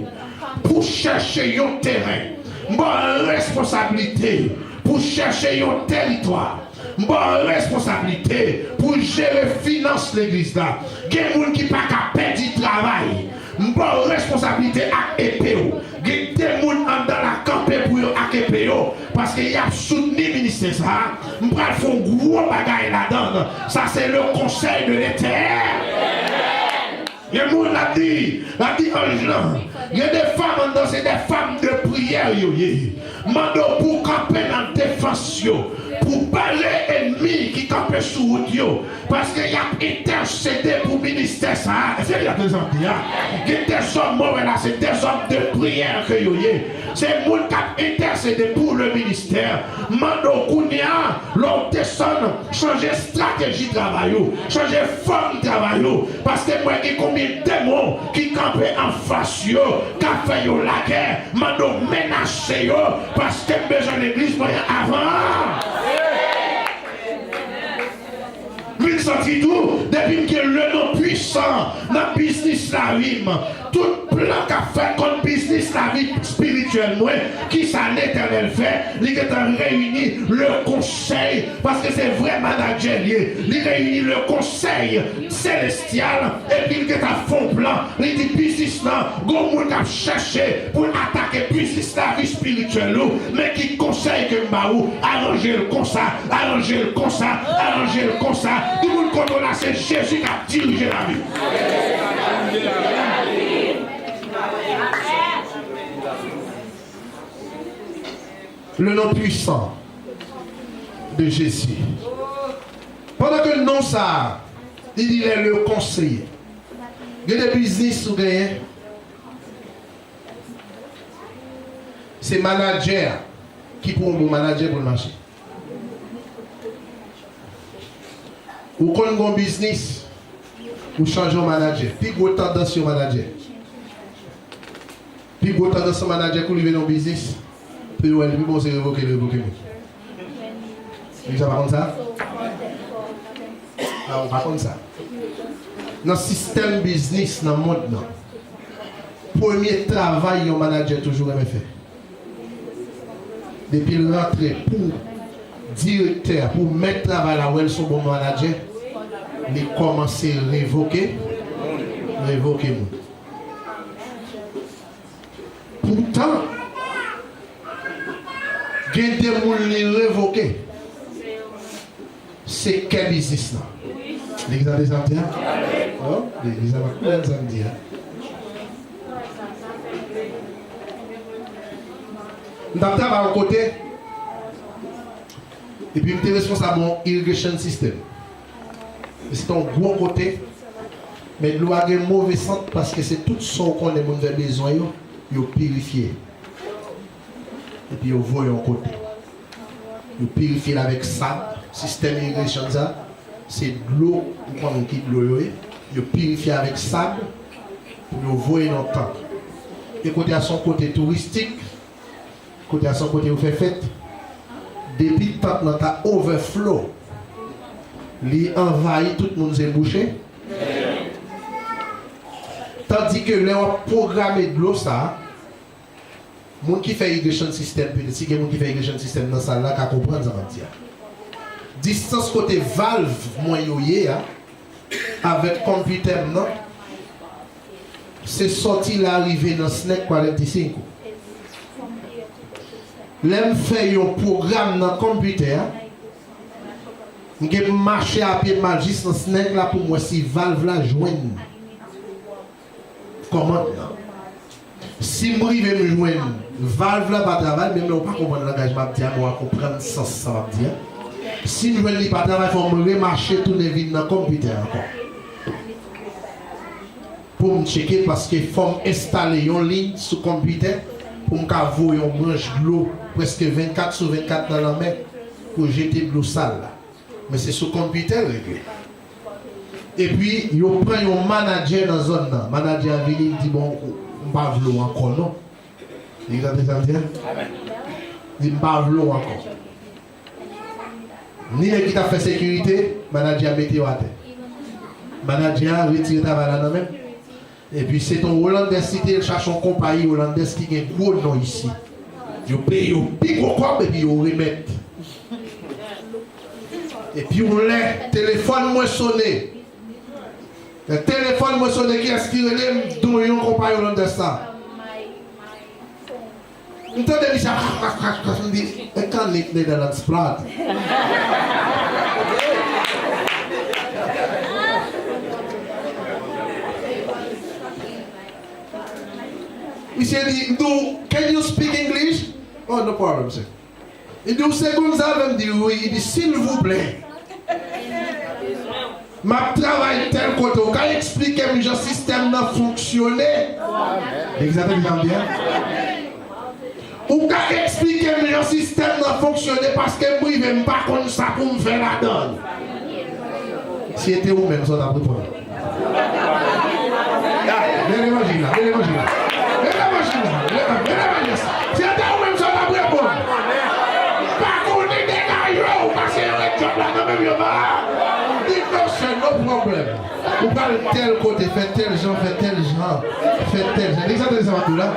pour chercher un terrain. Bonne responsabilité pour chercher un territoire. Bonne responsabilité pour gérer finance l'église là. Il y a des gens qui ne peuvent pas perdre du travail. Bonne responsabilité à EPO. Il y a des gens dans la campagne pour EPO parce qu'il y a soutenu le ministère ça. On va faire un gros bagage là-dedans. Ça c'est le conseil de l'Éternel. Il y a des gens qui il y a des femmes dans c'est des femmes de prière. Mando pour camper dans défense. pour barrer ennemis qui campent sous route. Parce qu'il y a intercédé pour le ministère. C'est il y a des hommes qui il y a des hommes mauvais là, c'est des hommes de prière que vous avez. C'est moun qui a intercédé pour le ministère. Mando Kounia, l'on descend, changer stratégie de travail, changer forme de travail. Parce que moi, il y a combien de démons qui campent en face, qui ont fait la guerre, mando menacer, parce que besoin de l'église avant. Vous sentez tout, depuis que le nom puissant dans le business la vie, tout plan qu'a fait contre business la vie spirituelle, qui ça l'éternel fait, il est réuni le conseil, parce que c'est vrai manager, il réunit le conseil célestial, et puis il est à fond plan, il dit business là, go moun a cherché pour attaquer business la vie spirituelle, mais qui conseille que Mbaou, arranger le comme ça, arranger le comme ça, arranger le comme ça. Tout le monde connaît là, c'est Jésus qui a dirigé la vie. Le nom puissant de Jésus. Pendant que le nom ça, il est le conseiller. Il y a des business ou gagné. C'est manager qui pour mon manager pour le marché. Ou quand on a un business, ou changer de manager. Puis vous tendance sur manager. Puis vous tendance sur manager pour lui dans le business. Puis vous allez bon, c'est révoquer. Vous savez pas comme ça? Ah, on pas comme ça. Dans le système business, dans le monde, premier travail, un manager toujours aimé faire. Depuis le rentrée pour directeur, pour mettre travail là où elle sont bon manager, il commence à révoquer. Pourtant, il y a des gens qui révoquer. C'est quel business là? L'église a des Antilles? Oh, l'église a des Antilles. Nous avons travaillé à côté. Et puis, nous sommes responsables de l'irrigation system. C'est un gros côté. Mais nous avons un mauvais centre parce que c'est tout ce qu'on a besoin de purifier. Et puis, vous voyez un côté. Vous purifiez avec ça. Système d'irrigation, c'est de l'eau. Vous purifiez avec sable. Vous voyez dans le temps. Et côté à son côté touristique. Côté à son côté, vous faites fête. Depuis le temps que notre overflow, il envahit tout le monde s'est bouché. Tandis que les programmé de l'eau, ça, les gens qui fait irrigation system, peut-être si les gens qui fait irrigation system dans ça là, qui comprennent ça va dire. Distance côté valve, moyen, avec computer, non, c'est sorti l'arrivée dans SNEC 45. L'aime fait un programme dans le computer. Je marche à pied magiste dans SNEC là pour moi si valve la joigne. Comment? Si je vais me joindre, valve là pas travail, même si je ne pas comprendre l'engagement, je vais comprendre le sens ça va dire. Si je ne vais pas travail, il faut me remarcher tous les vides dans le computer encore. Pour me checker parce qu'il faut installer une ligne sur le computer. Pour me voir une branche de l'eau presque 24 sur 24 dans la main pour jeter de l'eau sale. Mais c'est sur le computer réglé. Et puis, il prend un manager dans la zone. Le manager vient et dit bon, on ne va pas l'eau encore, non? Il a des Indiens? Il ne va pas l'eau encore. Ni l'équipe a fait sécurité, le manager a mis à terre. Le manager a retiré ta valeur dans la main. Et puis c'est un Hollandais cité, il cherche une compagnie hollandaise qui a un gros nom ici. Ils payent au plus gros corps et puis ils remettent. Et puis on l'a, téléphone moi sonné. Le téléphone moi sonné qui aspire les dont une compagnie hollandaise ça. Vous entendez ça? On dit, I can't live Netherlands flat. He said, can you speak English? Oh, no problem, sir. Il dit, c'est comme ça, il me dit, oui, il dit, s'il vous plaît, ma travail tel côté, vous pouvez expliquer que le système n'a fonctionné. Exactement bien. Vous pouvez expliquer que le système n'a fonctionné parce que moi, je ne vais pas comme ça pour me faire la donne. Si c'était vous-même, ça n'a pas de problème. Venez l'évangile là, venez l'évangile là. Venez l'évangile là, venez l'évangile. Si c'était vous-même, ça n'a pas de problème. Pas qu'on est des gaillots, parce que le job là, quand même, il y a c'est no problème. Vous parlez tel côté, faites tel genre, faites tel genre, faites tel genre. L'exemple de ça là.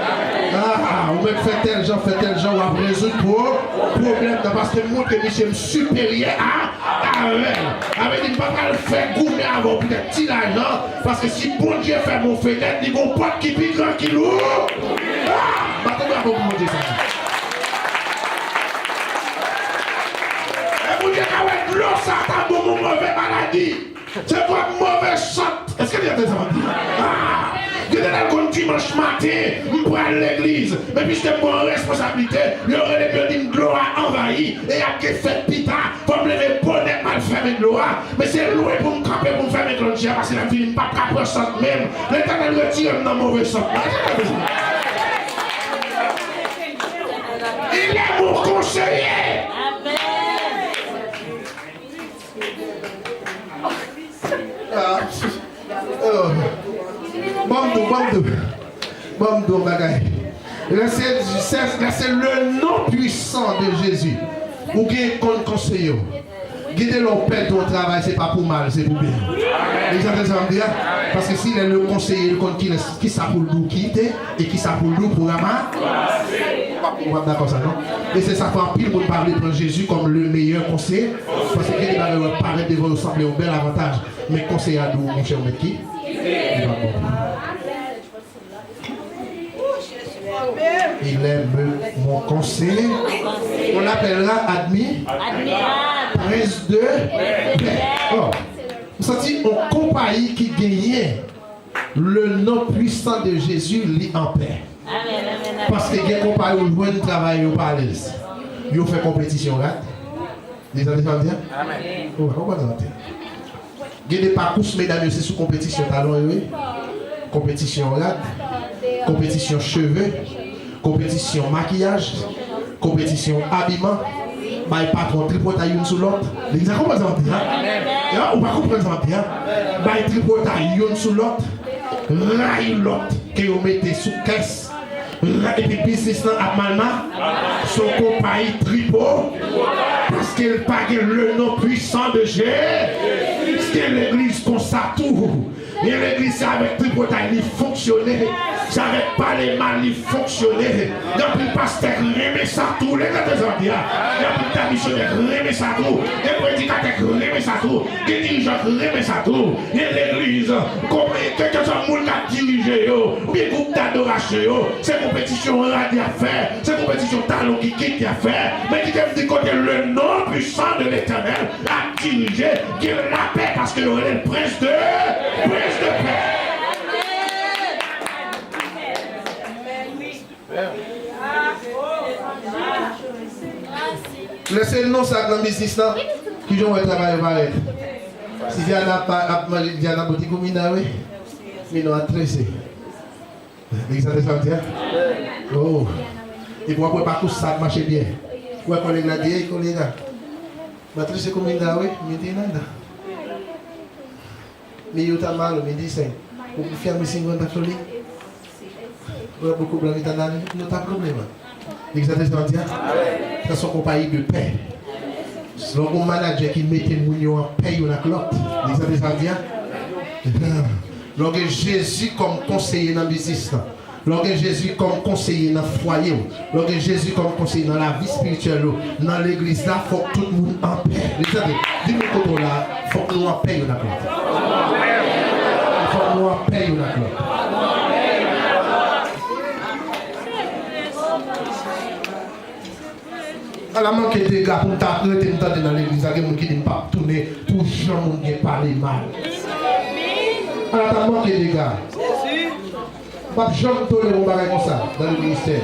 Ah, vous mettez faites tel genre, vous avez résoudre pour problème parce que moi que monsieur supérieur à elle. Avec dit pas le faire goumer avant peut-être petit l'argent parce que si bon Dieu fait mon fenêtre, il vont pas qui pique grand qui lourd. Ah, maintenant on va vous dire ça. Et vous dites qu'avec l'eau ça t'a bon mauvais maladie. C'est quoi mauvais sang? Est-ce que vous avez ça? Ah! Je suis dans le dimanche matin, je prends l'église, mais puis je prends une responsabilité, il y aurait des de l'eau envahi, et il y a des fêtes pita, pour me lever bonnet mal fermé de l'eau, mais c'est loin pour me camper, pour me faire mes clôtures, parce que la vie n'est pas capable de même. L'Éternel retire dans le mauvais sang. Il est mon conseiller. Bamdou bagaille. C'est le nom puissant de Jésus. Ou bien qu'on conseille. Guider leur paix ton travail, c'est pas pour mal, c'est pour bien. Parce que s'il est le conseiller, le compte qui ça pour nous quitter et qui ça pour nous pour ramasser. On va d'accord ça, non? Et c'est ça pour pile pour parler de Jésus comme le meilleur conseiller. Parce que il va paraître devant nous sembler un bel avantage. Mais conseiller à nous, mon cher, mais qui? Il est mon conseiller. On l'appellera admirable. Prince de paix. Oh, vous sentez une compagnie qui gagnait le nom puissant de Jésus lit en paix. Parce que les compagnies où le travail au palais, ils ont fait compétition là. Les amis vont dire? Amen. On va dire. Il y a des parcours, mesdames, c'est sous compétition talon, oui. Compétition là. Compétition cheveux. Compétition maquillage. Compétition habillement. By patron tripotaille une sous l'autre. Les amis vont dire? On va comprendre ça bien. By tripotaille une sous l'autre. Raille l'autre que vous mettez sous caisse. Et puis business à Malma, son compagnie tripo, parce qu'elle pague le nom puissant de Jésus. Parce que l'église comme ça tout. Et l'église avec tripotaille, il fonctionnait. Ça avec pas les mal, il fonctionnait. Il y a plus de pasteur, remet ça tout. Les gars de Zambia, il y a plus de missionnaire, remet ça tout. Les prédicateurs, remet ça tout. Les dirigeants, remet ça tout. Et l'église, comme quelqu'un qui a dirigé, ou bien groupe d'adoration, c'est compétition radio à faire, c'est compétition talon qui quitte à faire, mais qui vient de côté le nom puissant de l'Éternel à diriger, qui est la paix parce qu'il est le prince de paix. Laissez le nom ça dans le business là, qui ont un travail pareil. Si Diana a boutique comme il a, oui, mais non, à tresser. L'exemple de ça, oh, et pour après parcours ça marche bien. Ouais, collègue là, dit, collègue là. Matrice comme il a, oui, mais il nada. Mais il y a mal, mais il dit c'est. Pour faire mes 50 catholiques. Beaucoup de blancs dans nous pas problème. L'exemple de ça, c'est son compagnie de paix. C'est un manager qui mettait nous en paix ou la clope. L'exemple de ça, lorsque Jésus comme conseiller dans le business, lorsque Jésus comme conseiller dans le foyer, lorsque Jésus comme conseiller dans la vie spirituelle, dans l'église, là, il faut que tout le monde en paix. Dis-moi comment là, il faut que nous en paix ou la clope. Il faut que nous en paix ou la clope. À la manque de gars pour t'arrêter dans l'église, il y a des gens qui ne pas tourner pour jamais parler mal. À la manque de gars. Pas jamais tourner mon bagage comme ça dans le ministère.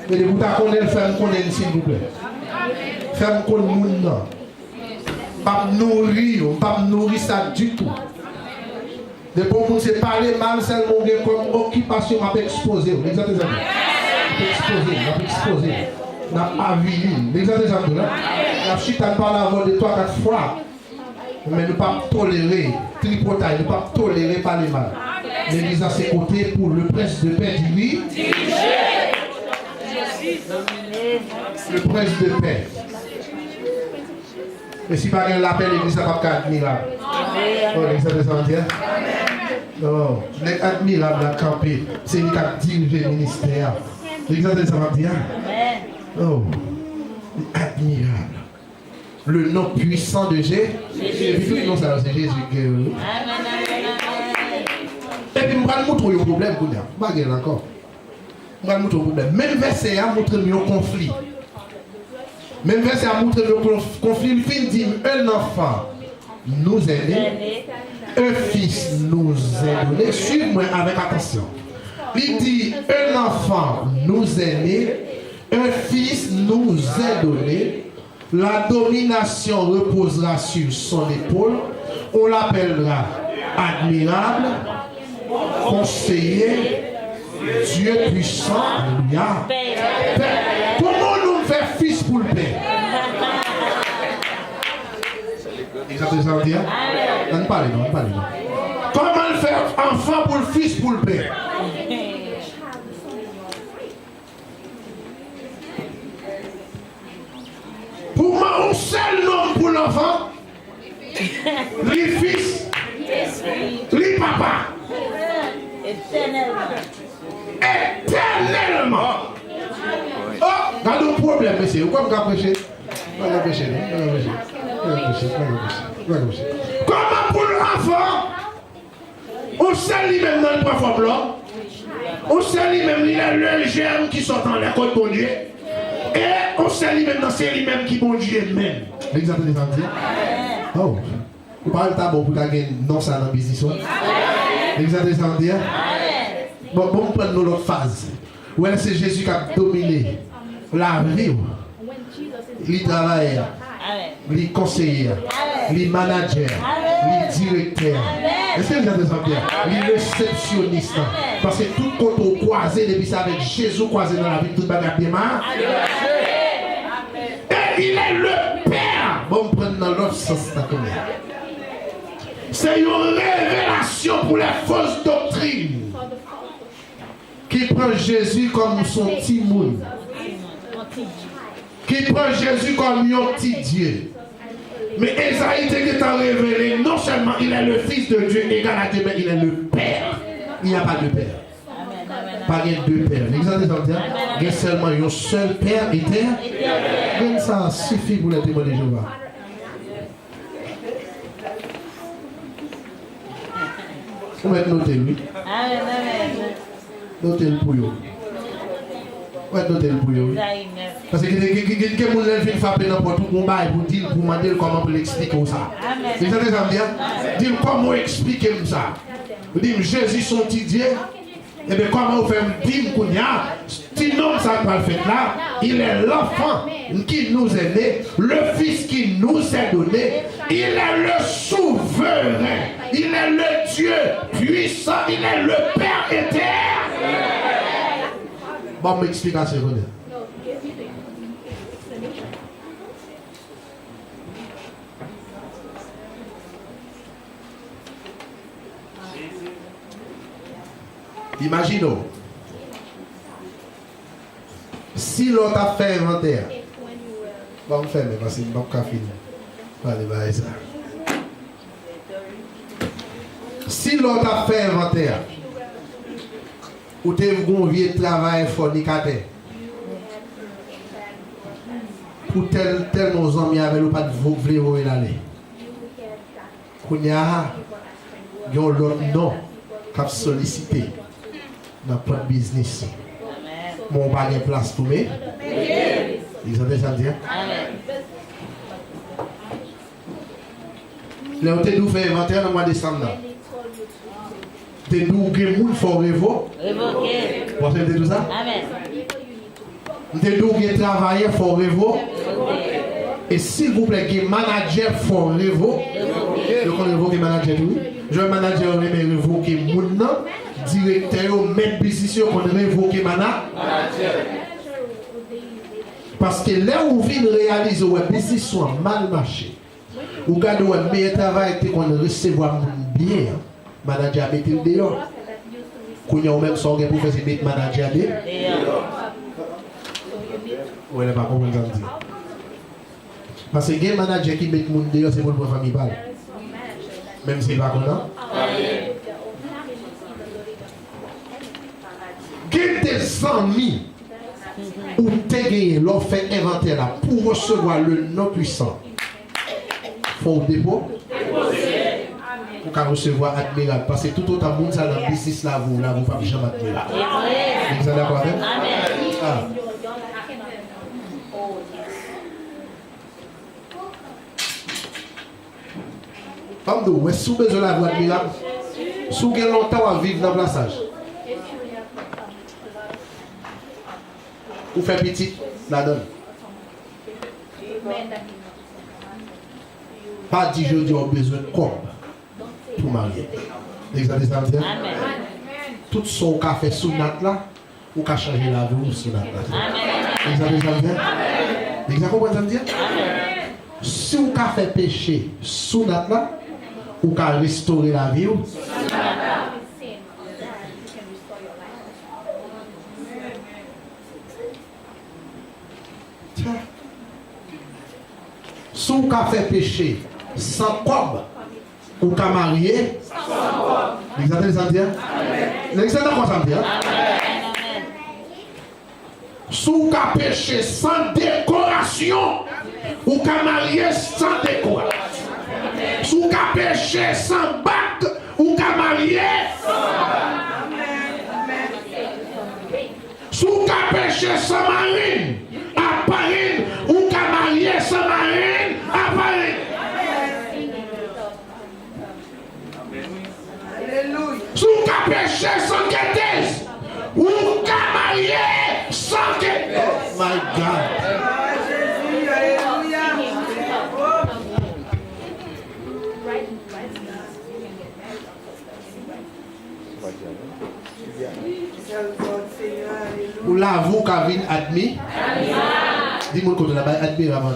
Mais vous connaissez, faites connaître s'il vous plaît. Faites connaître moun nan. Pas nourrir ça du tout. De bon monde c'est parler mal seulement comme occupation m'a exposé. Vous avez exposé. N'a avili. Vous avez exposé. La chute a parlé avant de 3-4 fois. Mais ne pas tolérer tripotaille, ne pas tolérer parler mal. L'église à ses côtés pour le prince de paix du oui. Le prince de paix. Et si pas l'appel, l'église n'a pas admirable. Oh, l'église a descendu. Non, les admirables à camper, c'est une qui dirige le ministère. L'église a descendu. Oh, admirable. Le nom puissant de Jésus. Jésus. Non, ça c'est Jésus. Et puis, je vais vous montrer le problème. Je vais vous encore. Je vais vous montrer le problème. Même verset a montré le conflit. Même verset a montré le conflit. Il dit un enfant nous est né, un fils nous est donné. Suivez-moi avec attention. Il dit un enfant nous est né, un fils nous est donné. La domination reposera sur son épaule. On l'appellera admirable, conseiller, Dieu puissant. Alléluia. Comment nous faire fils pour le Père? Exactement dire? On parle non, on parle non. Comment le faire enfant pour le fils pour le Père? Pour moi, un seul nom pour l'enfant, les fils, les papas. Éternellement. Oh, quand on problème, monsieur, vous pouvez me prêcher? Comment pour l'enfant, on sait lui-même dans le parfum blanc, on sait lui-même il a le germe qui sort dans les côtes de Dieu. Et on sait lui-même dans c'est lui-même qui bon Dieu même. L'exemple des Antilles. Oh. Vous parlez de tabou pour gagner non ça dans le business. L'exemple des Antilles. Bon, on prend l'autre phase. Où c'est Jésus qui a dominé la vie. Il travaille. Les conseillers, les managers, les directeurs. Est-ce que vous avez entendu? Les réceptionnistes. Parce que tout côté au croisé, depuis ça avec Jésus croisé dans la vie, tout le bagage démarre. Et il est le Père. Bon, on prend dans l'autre sens. C'est une révélation pour les fausses doctrines qui prend Jésus comme son petit monde. Qui prend Jésus comme un petit Dieu. Mais Esaïe qui t'a révélé, non seulement il est le Fils de Dieu égal à Dieu, mais il est le Père. Il n'y a pas de Père. Pas de deux pères. Il y a seulement un seul Père éternel. Ça suffit pour les témoins de Jéhovah. Vous mettez noter lui. Notez le pour vous. Notez le pour vous. Parce que quelqu'un qui vient frapper n'importe où pour dire pour demander comment pour l'expliquer ça. Vous entendez ça me dire? Dire comment expliquer ça. Vous dites Jésus son petit Dieu. Et bien comment vous faites dire qu'on y a si non ça va le faire là, il est l'enfant qui nous est né, le fils qui nous est donné, il est le souverain, il est le Dieu puissant, il est le Père éternel. Bon, m'explication. Imaginons, si l'on a fait inventaire, bon, on fait, mais parce que je ne vais pas finir. Si l'on a fait inventaire, ou tu as un vieux travail fornicateur, pour tel nos amis avec ou pas de voler où il allait. Qu'on y a l'autre nom qui a sollicité. Dans pas de business. Mon pas de place pour moi. Ils ont déjà dit. Là, on t'a fait inventaire dans le mois de décembre. T'es d'où que moun faut révoquer. Vous avez tout ça? Nous devons travailler, il faut révoquer. Et s'il vous plaît, les managers font révoquer. Donc on révoque les managers, oui. Je vais manager, on révoquer mon nom. Directeur, même business, on révoque les managers. Parce que là où vous réalisez que le business soit mal marché, ou quand le meilleur travail est qu'on recevoir bien, manager met le dehors. Quand on a même son pour faire mettre manager dehors. Vous ne pas comprendre ce que je dis. Parce que les managers qui mettent le monde dehors, c'est pour la famille. Même si ce n'est pas content. Il y a des amis où tu as gagné l'offre inventaire là pour recevoir le nom puissant. Il faut dépôt. Pour recevoir admirable. Parce que tout autant monde dans le business là, vous ne pouvez jamais admirable. Vous êtes d'accord avec moi? Amdou, est-ce que vous avez besoin de admirable? Si vous avez longtemps à vivre dans le plaçage, vous faites petit, la donne. Pas 10 jours, vous avez besoin de corps pour marier. L'exemple ça veut dire? Tout son café sous natte là, ou qu'à changer la vie sous natte là. L'exemple ça veut dire? L'exemple ça veut dire? Si vous avez fait péché sous natte là, ou qu'à restaurer la vie. Si vous avez fait péché sans cob, ou qu'à marier, l'exemple ça veut dire? L'exemple ça veut dire? Si vous avez péché sans décoration, ou qu'à marier sans décoration. Si vous avez péché sans bac, ou qu'à marier. Si vous avez péché sans marine, à parine, ou qu'à marier sans marine, à parine. Si vous avez péché sans quêtise, ou qu'à marier sans quêtise. Oh my God. Ou là, vous qui avez admis, dis-moi qu'on a admis avant de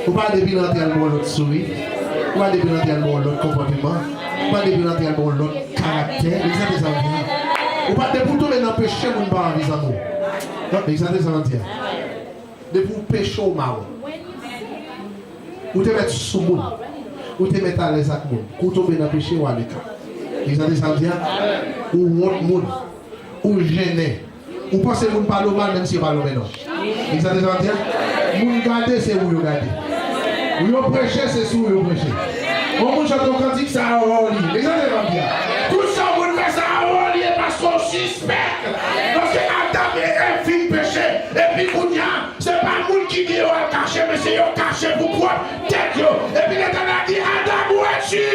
vous pas depuis l'enterrement l'autre souris, vous pas depuis l'enterrement l'autre comportement, vous pas depuis l'enterrement l'autre caractère, vous pas depuis tout les empêcher vous pas envie d'amour. Non, exactement ça veut dire. Depuis péché au marron. Ou te mettre sous le monde, ou te mettre à l'aise avec le monde, ou tomber dans le péché ou à l'écart. Exactement ça veut dire. Ou honte monde, ou gêner, ou penser que vous ne parlez mal même si vous parlez mal. Exactement ça veut dire. Vous regardez, c'est vous regardez. Vous prêchez, c'est sous vous prêchez. On vous chante au cantique, ça a relié. Exactement bien. Tout ça, vous faites ça a relié parce qu'on suspecte. Parce que Adam est un film péché. Et puis, c'est pas le monde qui dit qu'il a caché, mais c'est qu'il a caché pour quoi tête. Et puis, l'Éternel a dit Adam, où es-tu?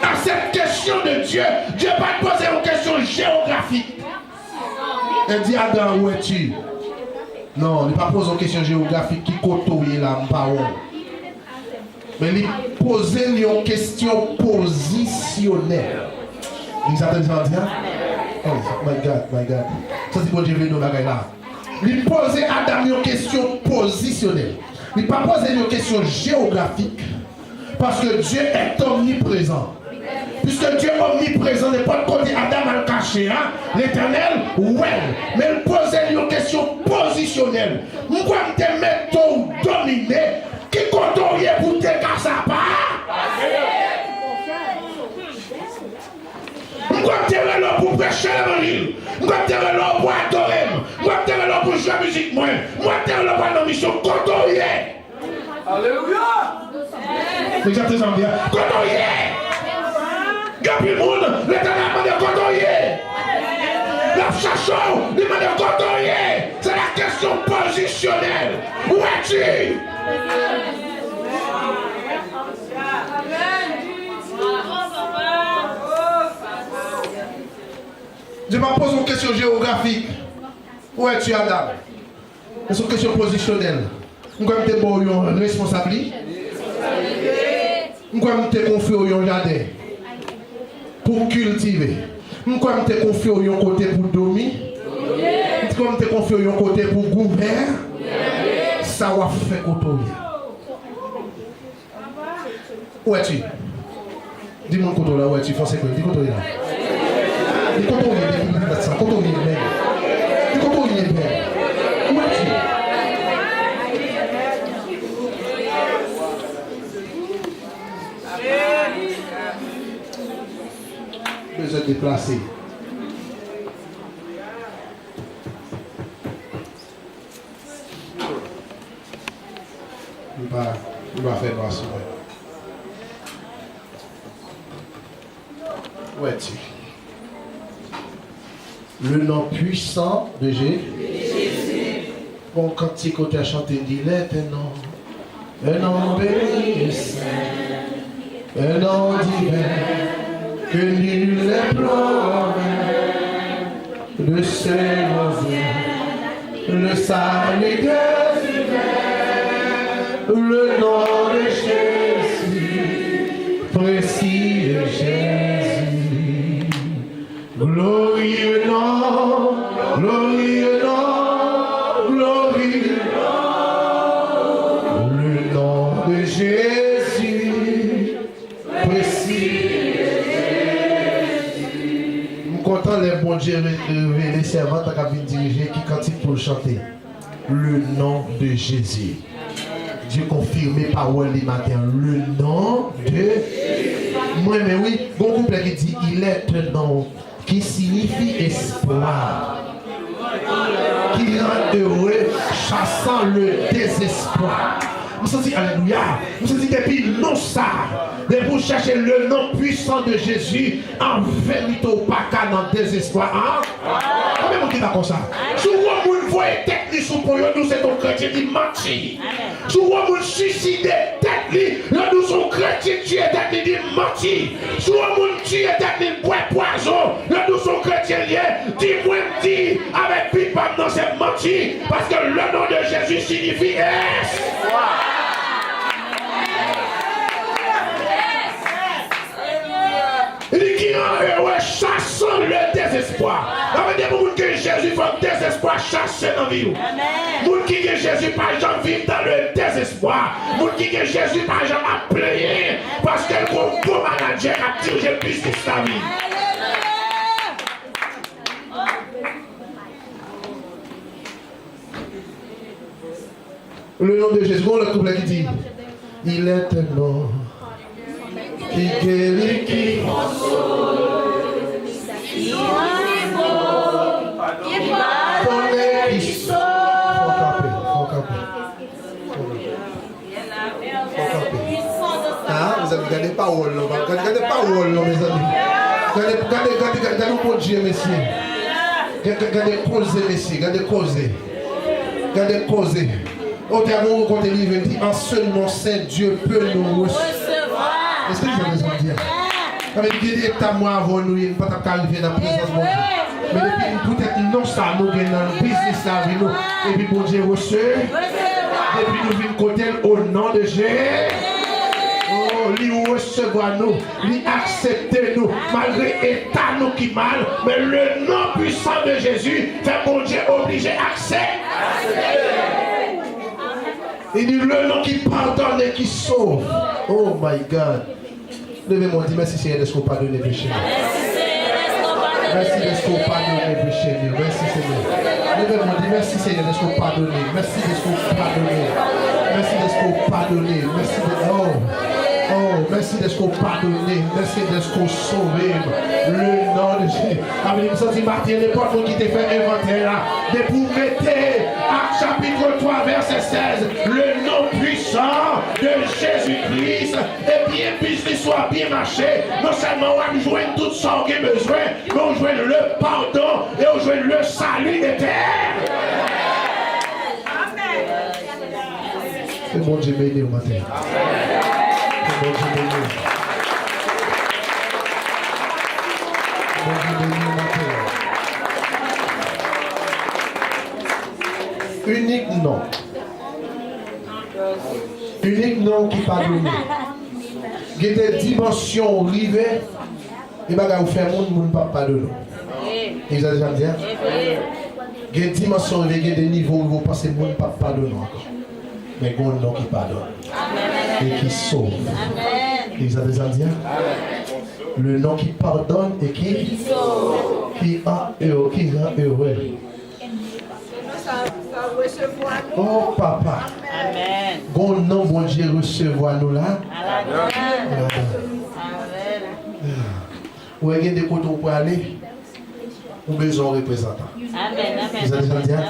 À cette question de Dieu, Dieu n'a pas posé une question géographique. Il dit Adam, où es-tu? Non, il n'a pas posé une question géographique qui côtoie la parole. Mais il pose une question positionnelle. Vous avez entendu ça? Oh my God. Ça c'est pour Dieu nous là. Il pose à Adam une question positionnelle. Il n'a pas posé une question géographique. Parce que Dieu est omniprésent. Puisque Dieu est omniprésent, n'est pas le côté Adam a le caché, hein? L'Éternel, ouais. Mais il posait une question positionnelle. Pourquoi te mettre ou dominer? Qui contrôle pour te casser à part? Pourquoi te mettre là pour prêcher l'évangile? Pourquoi te mettre là pour adorer? Pourquoi te mettre là pour jouer la musique? Moi te mettre là pour la mission contrôler. Alléluia! Exactement bien. Contrôler! Depuis le monde, l'Éternel m'a demandé de contrôler. La chasse, il m'a demandé de contrôler. C'est la question positionnelle. Où es-tu? Je me pose une question géographique. Où es-tu, Adam? C'est une question positionnelle. Nous avons été une responsabilité. Nous avons été confiés au jardin pour cultiver. Nous avons été confiés au côté pour dormir. Nous avons été confiés au côté pour gouverner. Ça va faire côté. Où es-tu? Dis-moi côté là, où es-tu? Forcez quoi? Dis côté là. Dis côté là, dis côté là. Dis côté là. Où es-tu? Besoin de déplacer. Il va faire passer. Où es-tu? Le nom puissant de Jésus. Bon, quand tu côté à chanter, il est un nom béni et saint, un nom divin, que nul n'est promis, le Seigneur vient, le salut des humains, le nom de Jésus, précieux Jésus, glorieux nom, glorieux nom, glorieux nom, le nom de Jésus, précieux. Content les bons dieux les servantes qui viennent diriger qui cantique pour chanter le nom de Jésus. Dieu confirme les paroles les matins. Le nom de moi, mais oui, bon couple qui dit il est un nom qui signifie espoir, qui rend heureux, chassant le désespoir. Vous sentez, alléluia, vous sentez depuis non ça, de vous chercher le nom puissant de Jésus, en vérité ou pas qu'à dans le désespoir. Hein? Combien de gens comme ça? Souvent, vous voyez tête sous pour nous, c'est ton chrétien qui mentit. Souvent, vous suicidez tête, là nous sommes chrétiens, tu es tête qui mentit. Souvent, vous tuez tête qui boit poison, là nous sommes chrétiens, dis-moi, dis, avec pipa, non, c'est menti, parce que le nom de Jésus signifie espoir. Il dit qu'il en chassant le désespoir. Ça veut dire pour que Jésus fait le désespoir chasser dans la vie. Pour qui que Jésus pas jamais vivre dans le désespoir. Pour qui que Jésus pas jamais appelé parce que le bon manager a dirigé le business de la vie. Le nom de Jésus, le couple qui dit il est un nom qui guérit, qui console, qui connaît, qui sauve. Ah, vous avez gardé parole, gardez parole, mes amis. Gardez pour Dieu, messieurs. Gardez causer, messieurs, gardez causer. Gardez causer. Au dernier moment, quand il dit en seul nom saint, Dieu peut nous recevoir. Est-ce que je vais dire? Avec des états moi avant nous, il ne peut pas arriver dans la présence de Dieu. Mais depuis peut-être non ça, nous venons dans le business avec nous. Et puis bon Dieu reçoit. Et puis nous venons côté au nom de Jésus. Oh, lui recevoir nous, lui accepter nous, malgré l'état nous qui mal. Mais le nom puissant de Jésus fait bon Dieu obligé d'accepter. Il dit le nom qui pardonne et qui sauve. Oh my God. Levez-moi, dis merci Seigneur de ce qu'on pardonne les péchés. Merci de ce qu'on pardonne les péchés. Merci Seigneur. Levez-moi, dis merci Seigneur de ce qu'on pardonne. Merci de ce qu'on pardonne. Merci de ce qu'on pardonne. Merci de oh, merci de ce qu'on pardonne. Merci de ce qu'on sauve. Le nom de Jésus. Avec une sortie Martin, n'importe qui t'a fait inventaire là. De pour mettre à chapitre 3, verset 16, le nom puissant de Jésus-Christ. Et bien, business soit bien marché. Non seulement on joindre tout ça qu'on a besoin, mais on joint le pardon et on joint le salut de terre. C'est bon Dieu béni au matin. C'est bon Dieu béni. Bon Dieu béni au matin. Unique nom. Unique nom qui pas donné. Il y a des dimensions rivées. Et bien, vous faites monde pas de nom. Et vous allez déjà me dire? Il y a des dimensions rivées, il y a des niveaux où vous pensez que monde pas de nom encore. Mais il y a un nom qui pardonne. Et qui sauve. Et vous allez déjà me dire? Le nom qui pardonne et qui sauve. Qui rend heureux. Oh papa. Amen. Bon nom, bon Dieu, recevoir nous là. Amen. Où est-ce que des côtés pour aller? Ou besoin de représentant. Amen. Vous allez dire?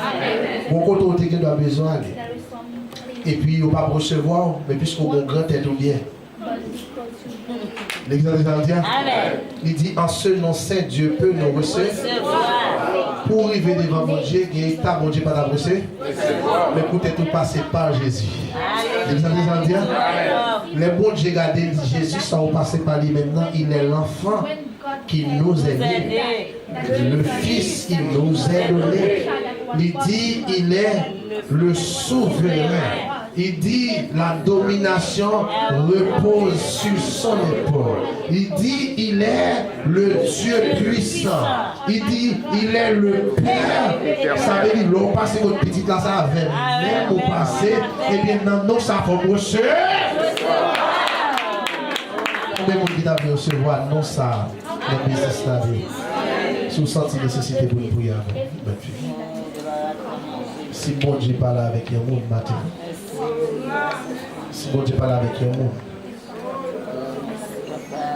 Bon côté où tu as besoin d'aller. Et puis, on ne va pas recevoir, mais puisqu'on a un grand tête ou bien. L'Église va dire? Il dit, en ce nom saint, Dieu peut nous recevoir. Pour arriver devant mon Dieu, il y a mon Dieu pas d'abrousser. Mais pour être passé par Jésus. L'Église va dire? Les bons Dieu regardez Jésus sans passer par lui maintenant, il est l'enfant qui nous est né. Le Fils, il nous est donné. Il dit, il est le souverain. Il dit, la domination repose sur son épaule. Il dit, il est le Dieu puissant. Il dit, il est le Père. Ça veut dire, l'on passe votre petite là, ça avait même au passé. Et bien, non, ça faut brosser. Combien de monde qui a vu recevoir, non, ça, le business là, si vous sentez nécessité pour une prière, si bon Dieu parle avec un monde matin, si bon Dieu parle avec un monde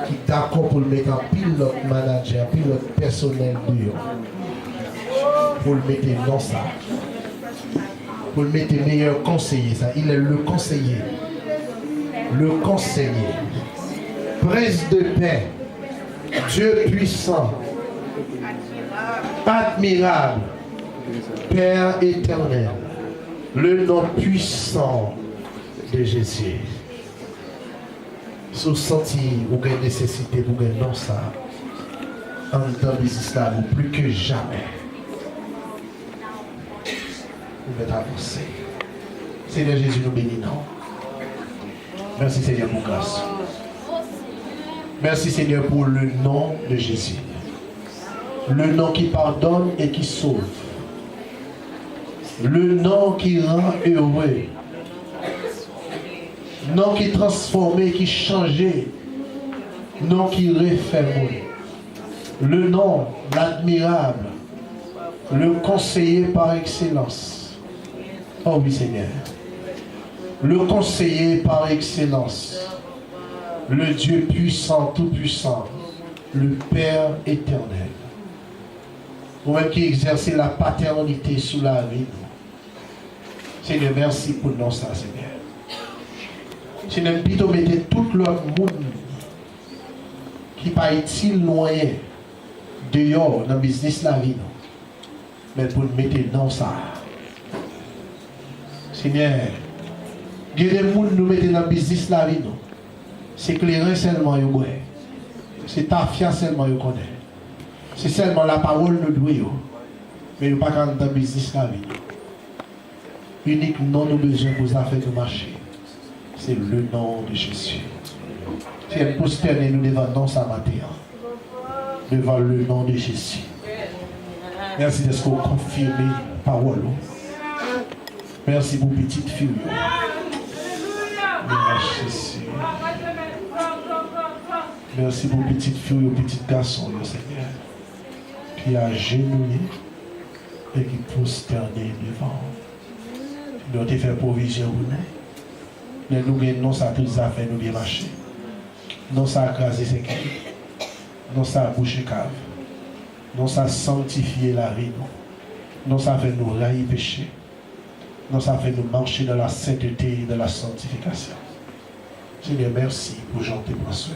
qui est d'accord pour le mettre en pilote manager, pilote personnel pour le mettre dans ça, pour le mettre meilleur conseiller, ça, il est le conseiller, prince de paix, Dieu puissant, admirable, Père éternel, le nom puissant de Jésus. Si vous sentez ou vous avez nécessité pour gagner non ça, en temps d'histoire, plus que jamais, vous êtes avancé. Seigneur Jésus, nous bénissons. Merci Seigneur pour grâce. Merci Seigneur pour le nom de Jésus. Le nom qui pardonne et qui sauve. Le nom qui rend heureux. Nom qui transforme, qui change. Nom qui réforme. Le nom, l'admirable. Le conseiller par excellence. Oh oui Seigneur. Le conseiller par excellence. Le Dieu puissant, tout puissant. Le Père éternel. Vous-même qui exercez la paternité sous la vie. Seigneur, merci pour nous ça, Seigneur. Seigneur, plutôt mettez tout l'autre monde qui pas utile loin dehors dans le business la vie. Mais pour nous mettre dans ça. Seigneur, il y a des gens qui nous mettent dans le business la vie. C'est clair seulement, c'est ta fière seulement, vous connaissez. C'est seulement la parole nous doit. Mais nous ne pouvons pas dans le business la vie. Unique nom nous besoin pour ça faire marcher. C'est le nom de Jésus. C'est un posterner nous devant sa matière. Devant le nom de Jésus. Merci de ce que vous confirmez la parole. Merci pour petite fille. Merci. Merci pour petite fille et petit garçon, Seigneur, qui a genouillé et qui prosterné devant. Nous avons fait provision pour nous. Mais nous gagnons ça, toutes les affaires, nous bien marcher. Non, ça a crasé ses cœurs. Non, ça a bouché cave. Non, ça a sanctifié la vie. Non, ça a fait nous railler péché. Non, ça a fait nous marcher dans la sainteté et dans la sanctification. Seigneur, merci pour Jean tes soin.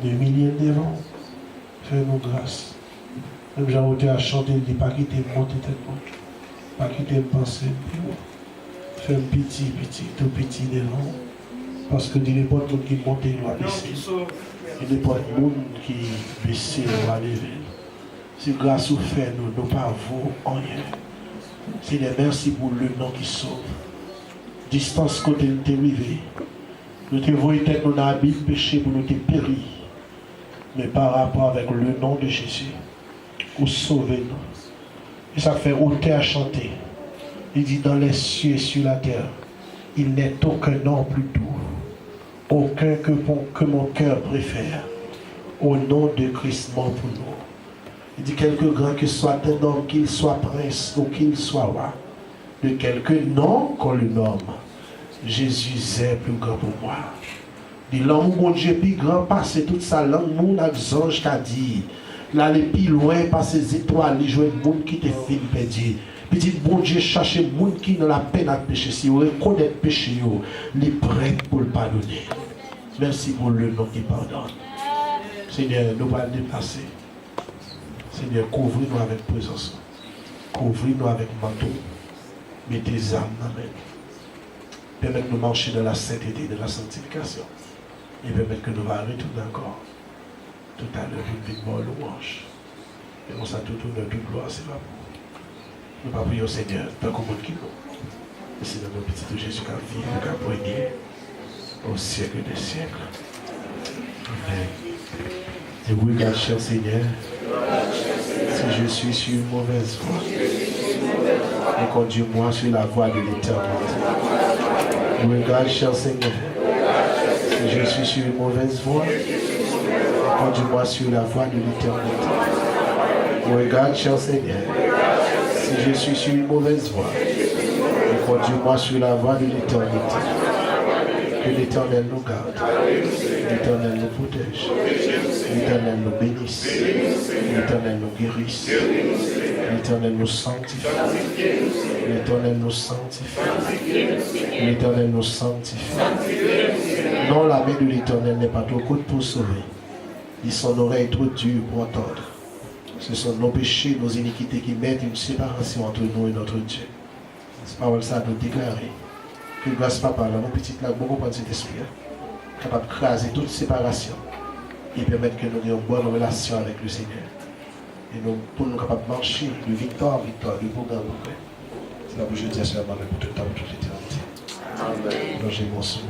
De milliers devant, fais-nous grâce. Même Jean à chanter, il dit pas quitter monter tellement. Pas quitter penser. Fais un petit, tout petit devant. Parce que il n'est pas tout qui monte, il doit baisser. Il n'est pas tout qui baisse, il doit lever. Si grâce ou fait, nous ne pas vous en rien. Seigneur, merci pour le nom qui sauve. Distance côté nous t'es arrivé. Nous te voyons tête nous dans l'abîme péché pour nous te périr. Mais par rapport avec le nom de Jésus, pour sauver nous. Et ça fait ôter à chanter. Il dit dans les cieux et sur la terre, il n'est aucun nom plus doux, aucun que mon cœur préfère, au nom de Christ mort pour nous. Il dit quelque grand que soit un homme, qu'il soit prince ou qu'il soit roi, de quelque nom qu'on le nomme, Jésus est plus grand pour moi. Il dit l'homme mon Dieu plus grand passe toute sa langue, mon ange t'a dit, là les plus loin par ces étoiles, il joue le monde qui te fait perdu. Petit bon Dieu cherche le monde qui dans la peine à pécher. Si vous reconnaissez le péché, il est prêt pour le pardonner. Merci pour le nom qui pardonne. Seigneur, nous allons dépasser. Seigneur, couvre-nous avec présence. Couvre-nous avec manteau. Mettez tes âmes dans la main. Permettez-nous de marcher dans la sainteté, de la sanctification. Et permettez que nous allons retourner encore. Tout à l'heure, une vie de mort louange. Et on s'en tout honneur, toute gloire, c'est pas pour. Nous pas prier au Seigneur, tant qu'on monde qui nous. Et c'est dans notre petit Jésus qui a vécu, qui a régné au siècle des siècles. Amen. Et oui, regarde, cher Seigneur, si je suis sur une mauvaise voie, et conduis-moi sur la voie de l'éternité. Regarde, cher Seigneur, si je suis sur une mauvaise voie, et conduis-moi sur la voie de l'éternité. Regarde, cher Seigneur, si je suis sur une mauvaise voie, et conduis-moi sur la voie de l'éternité. Que l'Éternel nous garde, l'Éternel nous protège, l'Éternel nous bénisse, l'Éternel nous guérisse, l'Éternel nous sanctifie, l'Éternel nous sanctifie, l'Éternel nous sanctifie. Non, la main de l'Éternel n'est pas trop courte pour sauver, ni son oreille trop dure pour entendre. Ce sont nos péchés, nos iniquités qui mettent une séparation entre nous et notre Dieu. C'est parole ça nous déclarer. Que grâce papa, là, mon petit là, beaucoup de cet esprit, capable de craser toute séparation et permettre que nous ayons une bonne relation avec le Seigneur. Et nous, pour nous capables de marcher de victoire en victoire, de programme en progrès. C'est la bouche de Dieu, c'est la pour tout le temps, pour toute l'éternité. Amen. Donc j'ai mon souhait.